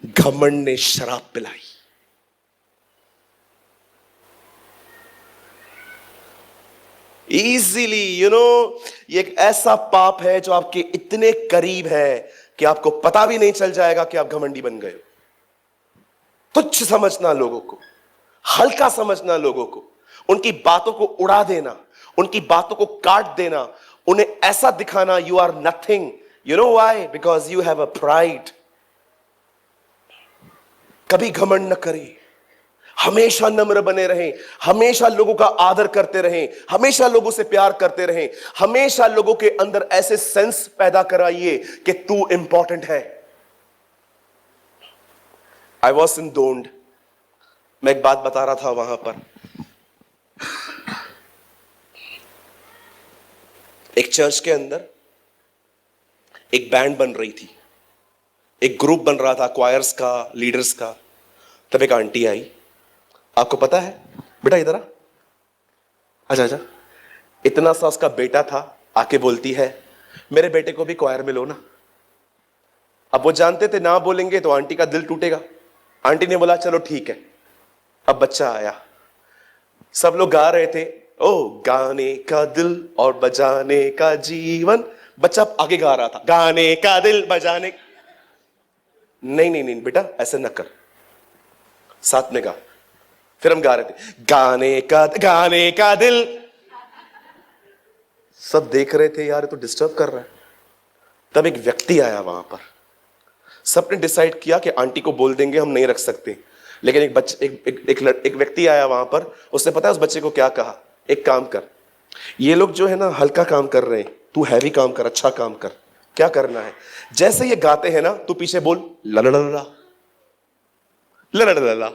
घमंड ने शराब पिलाई। इजीली ये एक ऐसा पाप है जो आपके इतने करीब है कि आपको पता भी नहीं चल जाएगा कि आप घमंडी बन गए हो। तुच्छ समझना लोगों को, हल्का समझना लोगों को, उनकी बातों को उड़ा देना, उनकी बातों को काट देना, उन्हें ऐसा दिखाना you are nothing. You know why? Because you have a pride. कभी घमंड न करें, हमेशा नम्र बने रहें, हमेशा लोगों का आदर करते रहें, हमेशा लोगों से प्यार करते रहें, हमेशा लोगों के अंदर ऐसे सेंस पैदा कराइए कि तू इंपॉर्टेंट है। आई वॉज इन दोंड, मैं एक बात बता रहा था वहां पर। एक चर्च के अंदर एक बैंड बन रही थी, एक ग्रुप बन रहा था क्वायर्स का, लीडर्स का। तब एक आंटी आई, आपको पता है बेटा इधर आ, आजा आजा। इतना सा उसका बेटा था, आके बोलती है मेरे बेटे को भी क्वायर में लो ना। अब वो जानते थे ना बोलेंगे तो आंटी का दिल टूटेगा। आंटी ने बोला चलो ठीक है। अब बच्चा आया, सब लोग गा रहे थे, ओ गाने का दिल और बजाने का जीवन। बच्चा आगे गा रहा था, गाने का दिल बजाने। नहीं नहीं नहीं बेटा, ऐसे न कर, साथ में गा। फिर हम गा रहे थे, गाने का दिल। सब देख रहे थे, यार ये तो डिस्टर्ब कर रहा है। तब एक व्यक्ति आया वहां पर। सबने डिसाइड किया कि आंटी को बोल देंगे, हम नहीं रख सकते। लेकिन एक व्यक्ति आया वहां पर। उसने पता है उस बच्चे को क्या कहा, एक काम कर, ये लोग जो है ना हल्का काम कर रहे हैं, तू हैवी काम कर, अच्छा काम कर। क्या करना है, जैसे ये गाते हैं ना, तू पीछे बोल ला ला ला ला ला ला ला।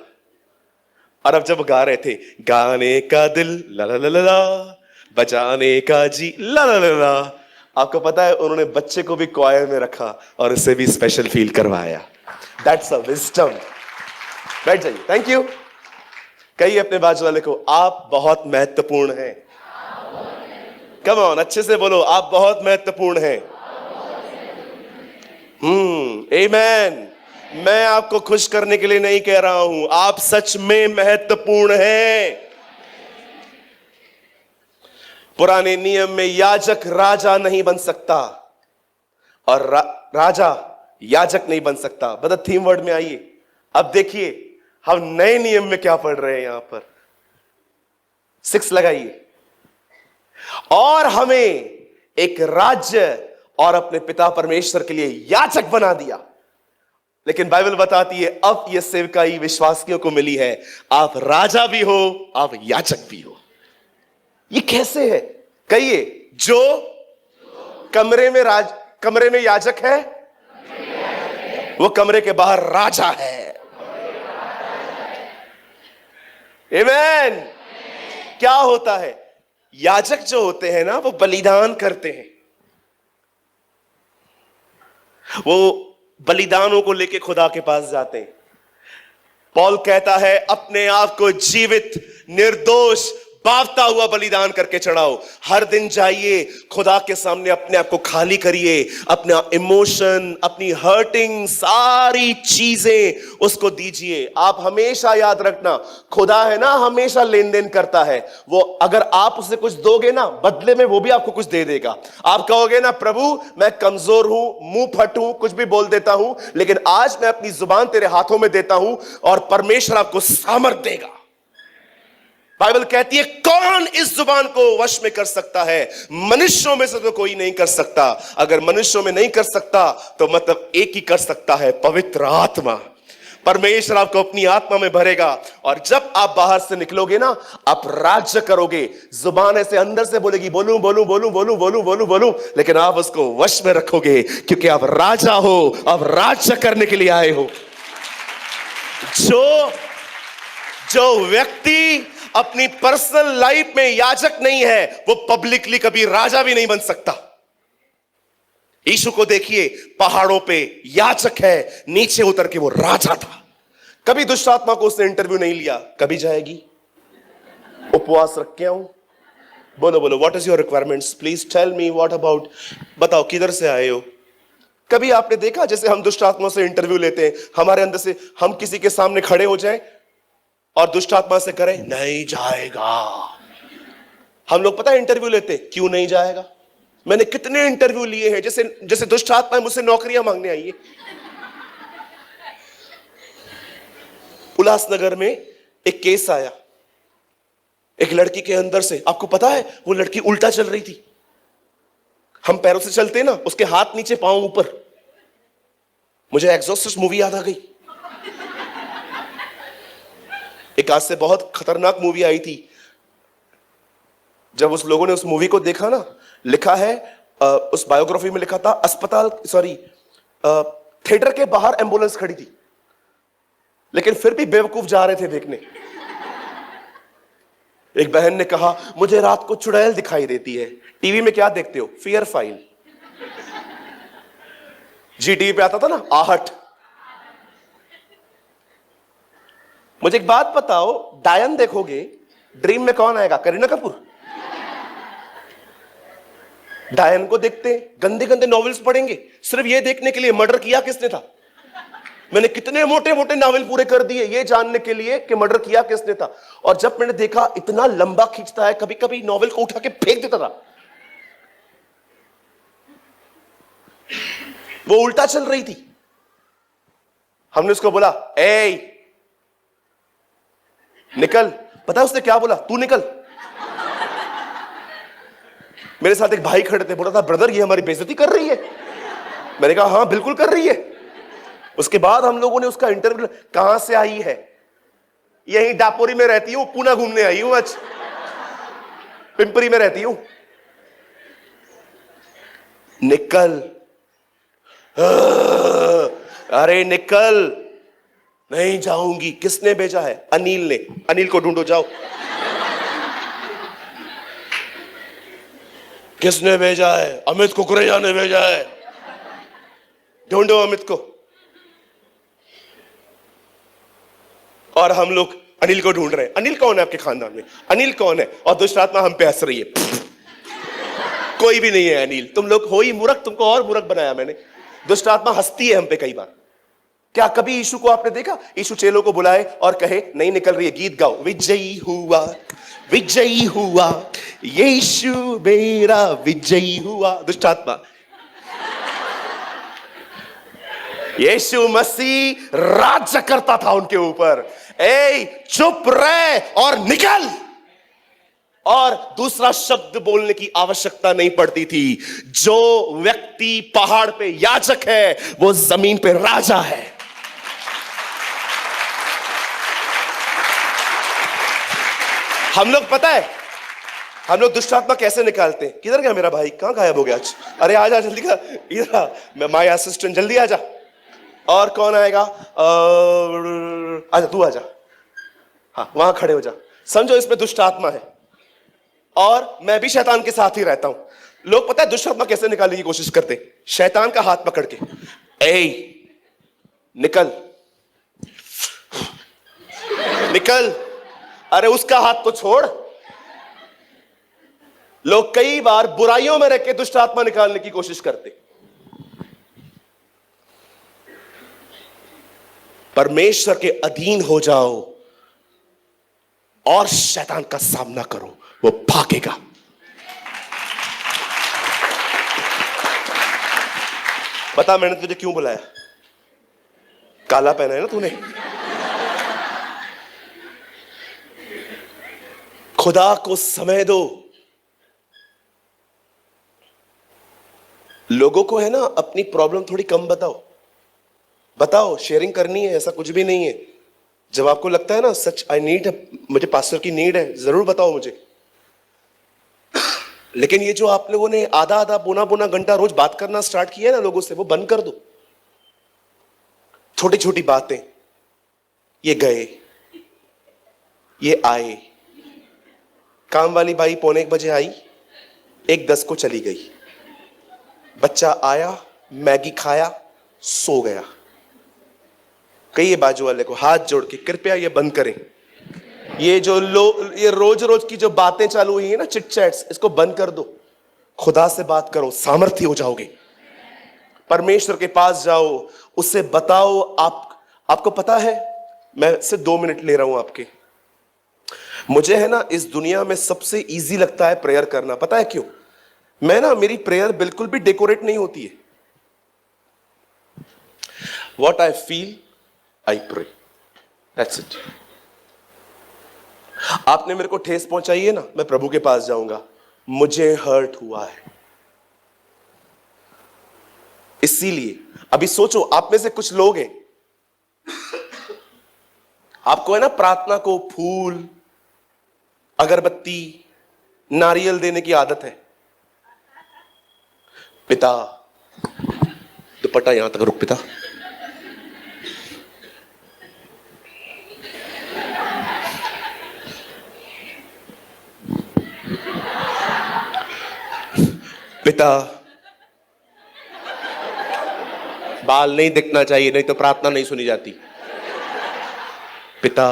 और अब जब गा रहे थे, गाने का दिल ला ला ला ला, बजाने का जी ला ला ला ला, आपको पता है उन्होंने बच्चे को भी क्वायर में रखा और उसे भी स्पेशल फील करवाया। That's a wisdom. बैठ जाइए, थैंक यू। कहिए अपने बाजू वाले को, आप बहुत महत्वपूर्ण हैं। कम ऑन, अच्छे से बोलो, आप बहुत महत्वपूर्ण हैं। आमेन। मैं आपको खुश करने के लिए नहीं कह रहा हूं, आप सच में महत्वपूर्ण हैं। पुराने नियम में याजक राजा नहीं बन सकता और राजा याजक नहीं बन सकता। बता थीम वर्ड में आइए। अब देखिए हम नए नियम में क्या पढ़ रहे हैं। यहां पर 6 लगाइए। और हमें एक राज्य और अपने पिता परमेश्वर के लिए याजक बना दिया। लेकिन बाइबल बताती है अब यह सेवकाई विश्वासियों को मिली है। आप राजा भी हो, आप याजक भी हो। ये कैसे है? कहिए, जो कमरे में याजक है, वो कमरे के बाहर राजा है। आमेन। क्या होता है, याजक जो होते हैं ना, वो बलिदान करते हैं। वो बलिदानों को लेके खुदा के पास जाते हैं। पौल कहता है अपने आप को जीवित, निर्दोष, बावता हुआ बलिदान करके चढ़ाओ। हर दिन जाइए खुदा के सामने, अपने आप को खाली करिए, अपना इमोशन, अपनी हर्टिंग सारी चीजें उसको दीजिए। आप हमेशा याद रखना, खुदा है ना हमेशा लेन देन करता है। वो अगर आप उसे कुछ दोगे ना, बदले में वो भी आपको कुछ दे देगा। आप कहोगे ना, प्रभु मैं कमजोर हूं, मुंह फट हूं, कुछ भी बोल देता हूं, लेकिन आज मैं अपनी जुबान तेरे हाथों में देता हूं और परमेश्वर आपको सामर्थ देगा। बाइबल कहती है कौन इस जुबान को वश में कर सकता है? मनुष्यों में से तो कोई नहीं कर सकता। अगर मनुष्यों में नहीं कर सकता तो मतलब एक ही कर सकता है, पवित्र आत्मा। परमेश्वर आपको अपनी आत्मा में भरेगा और जब आप बाहर से निकलोगे ना, आप राज्य करोगे। जुबान ऐसे अंदर से बोलेगी बोलूं बोलूं बोलूं बोलूं बोलूं बोलूं बोलूं, लेकिन आप उसको वश में रखोगे क्योंकि आप राजा हो, आप राज्य करने के लिए आए हो। जो व्यक्ति अपनी पर्सनल लाइफ में याजक नहीं है, वो पब्लिकली कभी राजा भी नहीं बन सकता। यीशु को देखिए, पहाड़ों पे याजक है, नीचे उतर के वो राजा था। कभी दुष्ट आत्मा को उसने इंटरव्यू नहीं लिया। कभी जाएगी? उपवास रख के आऊं? बोलो बोलो, what is your requirements, please tell me, what about, बताओ किधर से आए हो। कभी आपने देखा जैसे हम दुष्ट आत्मा से इंटरव्यू लेते हैं, हमारे अंदर से हम किसी के सामने खड़े हो जाएं और दुष्ट आत्मा से करें नहीं जाएगा। हम लोग पता है इंटरव्यू लेते क्यों नहीं जाएगा। मैंने कितने इंटरव्यू लिए हैं, जैसे दुष्ट आत्मा मुझसे नौकरियां मांगने आई है। उल्लासनगर में एक केस आया, एक लड़की के अंदर से, आपको पता है वो लड़की उल्टा चल रही थी। हम पैरों से चलते ना, उसके हाथ नीचे पांव ऊपर। मुझे एग्जॉर्सिस्ट मूवी याद आ गई। एक आज से बहुत खतरनाक मूवी आई थी। जब उस लोगों ने उस मूवी को देखा ना, लिखा है उस बायोग्राफी में लिखा था थिएटर के बाहर एम्बुलेंस खड़ी थी, लेकिन फिर भी बेवकूफ जा रहे थे देखने। एक बहन ने कहा मुझे रात को चुड़ैल दिखाई देती है। टीवी में क्या देखते हो? Fear file. जी टीवी पे आता था ना, आहट। मुझे एक बात बताओ, डायन देखोगे, ड्रीम में कौन आएगा? करीना कपूर। डायन को देखते गंदे गंदे नॉवेल्स पढ़ेंगे सिर्फ ये देखने के लिए मर्डर किया किसने था। मैंने कितने मोटे मोटे नावल पूरे कर दिए ये जानने के लिए कि मर्डर किया किसने था। और जब मैंने देखा इतना लंबा खींचता है, कभी कभी नॉवेल को उठा के फेंक देता था। वो उल्टा चल रही थी। हमने उसको बोला, ए निकल। पता है उसने क्या बोला? तू निकल। मेरे साथ एक भाई खड़े थे, बोला था ब्रदर ये हमारी बेइज्जती कर रही है। मैंने कहा हाँ बिल्कुल कर रही है। उसके बाद हम लोगों ने उसका इंटरव्यू, कहां से आई है? यही डापोरी में रहती हूं, पूना घूमने आई हूं, आज पिंपरी में रहती हूं। निकल। अरे निकल। नहीं जाऊंगी। किसने भेजा है? अनिल ने। अनिल को ढूंढो, जाओ। किसने भेजा है? अमित कुकरेजा ने भेजा है। ढूंढो अमित को। और हम लोग अनिल को ढूंढ रहे हैं। अनिल कौन है आपके खानदान में? अनिल कौन है? और दुष्ट आत्मा हम पे हंस रही है। कोई भी नहीं है अनिल। तुम लोग हो ही मूर्ख, तुमको और मूर्ख बनाया मैंने। दुष्ट आत्मा हंसती है हम पे कई बार। क्या कभी यीशु को आपने देखा? यीशु चेलों को बुलाए और कहे नहीं निकल रही है, गीत गाओ, विजयी हुआ, विजयी हुआ, यीशु मेरा विजयी हुआ। दुष्ट आत्मा, यीशु मसीह राज्य करता था उनके ऊपर। ए चुप रहे और निकल। और दूसरा शब्द बोलने की आवश्यकता नहीं पड़ती थी। जो व्यक्ति पहाड़ पे याजक है वो जमीन पे राजा है। हम लोग पता है हम लोग दुष्ट आत्मा कैसे निकालते हैं? किधर गया मेरा भाई? कहां गायब हो गया आज? अरे आजा जल्दी का, इधर आ। मैं माय असिस्टेंट, जल्दी आजा। और कौन आएगा? आजा, तू आजा। हाँ वहां खड़े हो जा। समझो इसमें दुष्ट आत्मा है और मैं भी शैतान के साथ ही रहता हूं। लोग पता है दुष्ट आत्मा कैसे निकालने की कोशिश करते? शैतान का हाथ पकड़ के, ए निकल, निकल। अरे उसका हाथ तो छोड़। लोग कई बार बुराइयों में रह के दुष्ट आत्मा निकालने की कोशिश करते। परमेश्वर के अधीन हो जाओ और शैतान का सामना करो, वो भागेगा। बता मैंने तुझे क्यों बुलाया? काला पहना है ना तूने। खुदा को समय दो। लोगों को है ना अपनी प्रॉब्लम थोड़ी कम बताओ। बताओ, शेयरिंग करनी है, ऐसा कुछ भी नहीं है। जब आपको लगता है ना सच आई नीड, मुझे पास्टर की नीड है, जरूर बताओ मुझे। लेकिन ये जो आप लोगों ने आधा आधा पौना पौना घंटा रोज बात करना स्टार्ट किया है ना लोगों से, वो बंद कर दो। छोटी छोटी बातें, ये गए, ये आए। काम वाली बाई 1:45 आई, 1:10 को चली गई। बच्चा आया, मैगी खाया, सो गया। कहिए बाजू वाले को हाथ जोड़ के, कृपया ये बंद करें। ये जो ये रोज रोज की जो बातें चालू हुई है ना, चिट चैट्स, इसको बंद कर दो। खुदा से बात करो, सामर्थ्य हो जाओगे। परमेश्वर के पास जाओ, उससे बताओ। आपको पता है, मैं सिर्फ 2 मिनट ले रहा हूं आपके। मुझे है ना इस दुनिया में सबसे इजी लगता है प्रेयर करना। पता है क्यों? मैं ना, मेरी प्रेयर बिल्कुल भी डेकोरेट नहीं होती है। What I feel I pray, that's it. आपने मेरे को ठेस पहुंचाई है ना, मैं प्रभु के पास जाऊंगा, मुझे हर्ट हुआ है। इसीलिए अभी सोचो, आप में से कुछ लोग हैं, आपको है ना प्रार्थना को फूल, अगरबत्ती, नारियल देने की आदत है। पिता, दुपट्टा यहां तक रुक पिता। पिता, बाल नहीं दिखना चाहिए, नहीं तो प्रार्थना नहीं सुनी जाती। पिता,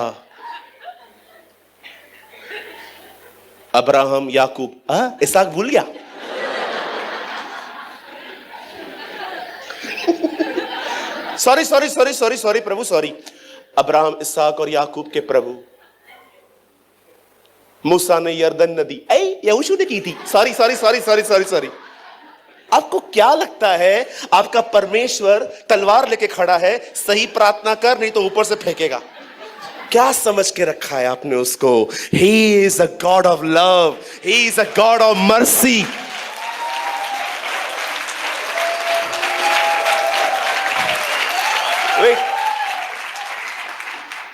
अब्राहम, याकूब, इसहाक भूल गया। Sorry sorry sorry sorry sorry प्रभु सॉरी। अब्राहम, इसहाक और याकूब के प्रभु, मूसा ने यरदन नदी यहोशू ने की थी, sorry sorry sorry sorry sorry sorry. आपको क्या लगता है आपका परमेश्वर तलवार लेके खड़ा है, सही प्रार्थना कर नहीं तो ऊपर से फेंकेगा? क्या समझ के रखा है आपने उसको? He is a God of love, He is a God of mercy।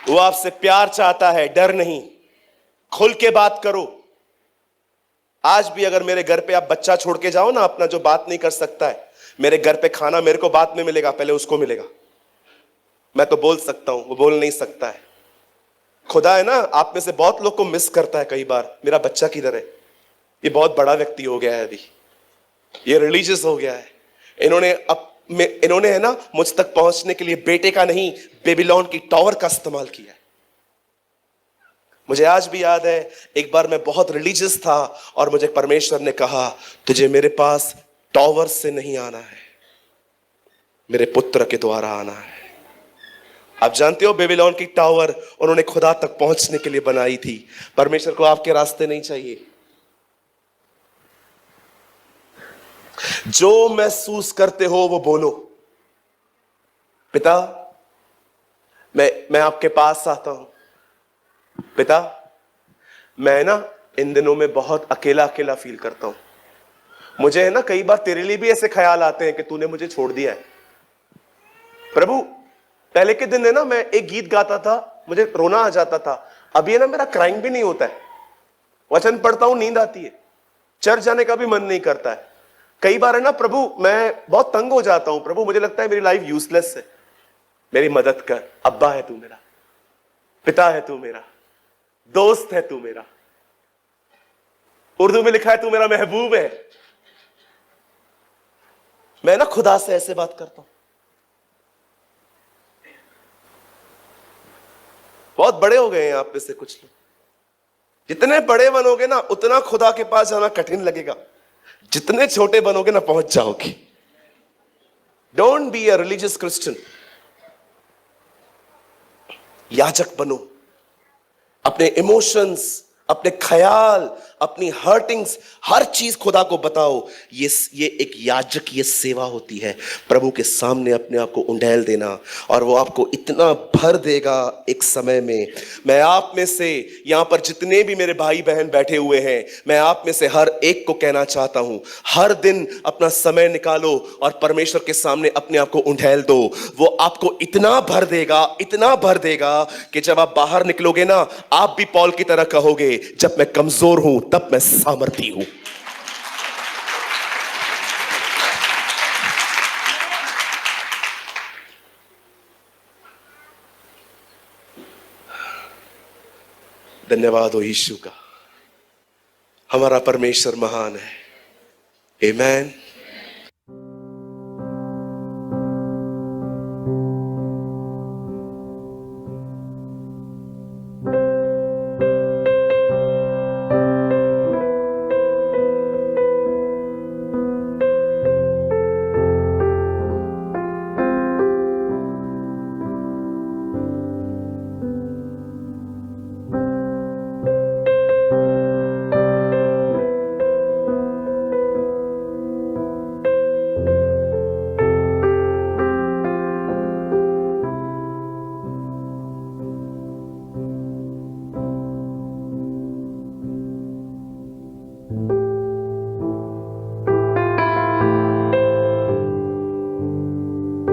वो आपसे प्यार चाहता है, डर नहीं। खुल के बात करो। आज भी अगर मेरे घर पे आप बच्चा छोड़ के जाओ ना अपना, जो बात नहीं कर सकता है, मेरे घर पे खाना मेरे को बाद में मिलेगा, पहले उसको मिलेगा। मैं तो बोल सकता हूं, वो बोल नहीं सकता है। खुदा है ना, आप में से बहुत लोग को मिस करता है कई बार, मेरा बच्चा किधर है? ये बहुत बड़ा व्यक्ति हो गया है, अभी ये रिलीजियस हो गया है। इन्होंने है ना मुझ तक पहुंचने के लिए बेटे का नहीं, बेबीलोन की टावर का इस्तेमाल किया है। मुझे आज भी याद है, एक बार मैं बहुत रिलीजियस था और मुझे परमेश्वर ने कहा, तुझे मेरे पास टावर से नहीं आना है, मेरे पुत्र के द्वारा आना है। आप जानते हो बेबीलोन की टावर उन्होंने खुदा तक पहुंचने के लिए बनाई थी। परमेश्वर को आपके रास्ते नहीं चाहिए। जो महसूस करते हो वो बोलो। पिता, मैं आपके पास आता हूं। पिता, मैं ना इन दिनों में बहुत अकेला अकेला फील करता हूं। मुझे है ना कई बार तेरे लिए भी ऐसे ख्याल आते हैं कि तूने मुझे छोड़ दिया है। प्रभु, पहले के दिन है ना मैं एक गीत गाता था, मुझे रोना आ जाता था। अभी है ना मेरा क्राइम भी नहीं होता है। वचन पढ़ता हूं, नींद आती है, चर्च जाने का भी मन नहीं करता है। कई बार है ना प्रभु मैं बहुत तंग हो जाता हूं। प्रभु, मुझे लगता है मेरी लाइफ यूजलेस है, मेरी मदद कर। अब्बा है तू मेरा, पिता है तू मेरा, दोस्त है तू मेरा। उर्दू में लिखा है तू मेरा महबूब है। मैं ना खुदा से ऐसे बात करता हूं। बहुत बड़े हो गए हैं आप में से कुछ लोग। जितने बड़े बनोगे ना उतना खुदा के पास जाना कठिन लगेगा, जितने छोटे बनोगे ना पहुंच जाओगे। Don't be a religious Christian. याजक बनो। अपने इमोशंस, अपने ख्याल, अपनी हर्टिंग्स, हर चीज खुदा को बताओ। ये एक याजक ये सेवा होती है, प्रभु के सामने अपने आप को उंडेल देना, और वो आपको इतना भर देगा एक समय में। मैं आप में से यहां पर जितने भी मेरे भाई बहन बैठे हुए हैं, मैं आप में से हर एक को कहना चाहता हूं, हर दिन अपना समय निकालो और परमेश्वर के सामने अपने आप को उंडेल दो। वो आपको इतना भर देगा, इतना भर देगा कि जब आप बाहर निकलोगे ना, आप भी पौल की तरह कहोगे, जब मैं कमजोर हूं तब मैं सामर्थी हूं। धन्यवाद हो यीशु का, हमारा परमेश्वर महान है। आमीन।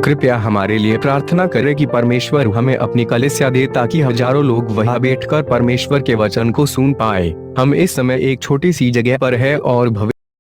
कृपया हमारे लिए प्रार्थना करें कि परमेश्वर हमें अपनी कलीसिया दे ताकि हजारों लोग वहां बैठकर परमेश्वर के वचन को सुन पाए। हम इस समय एक छोटी सी जगह पर है और भविष्य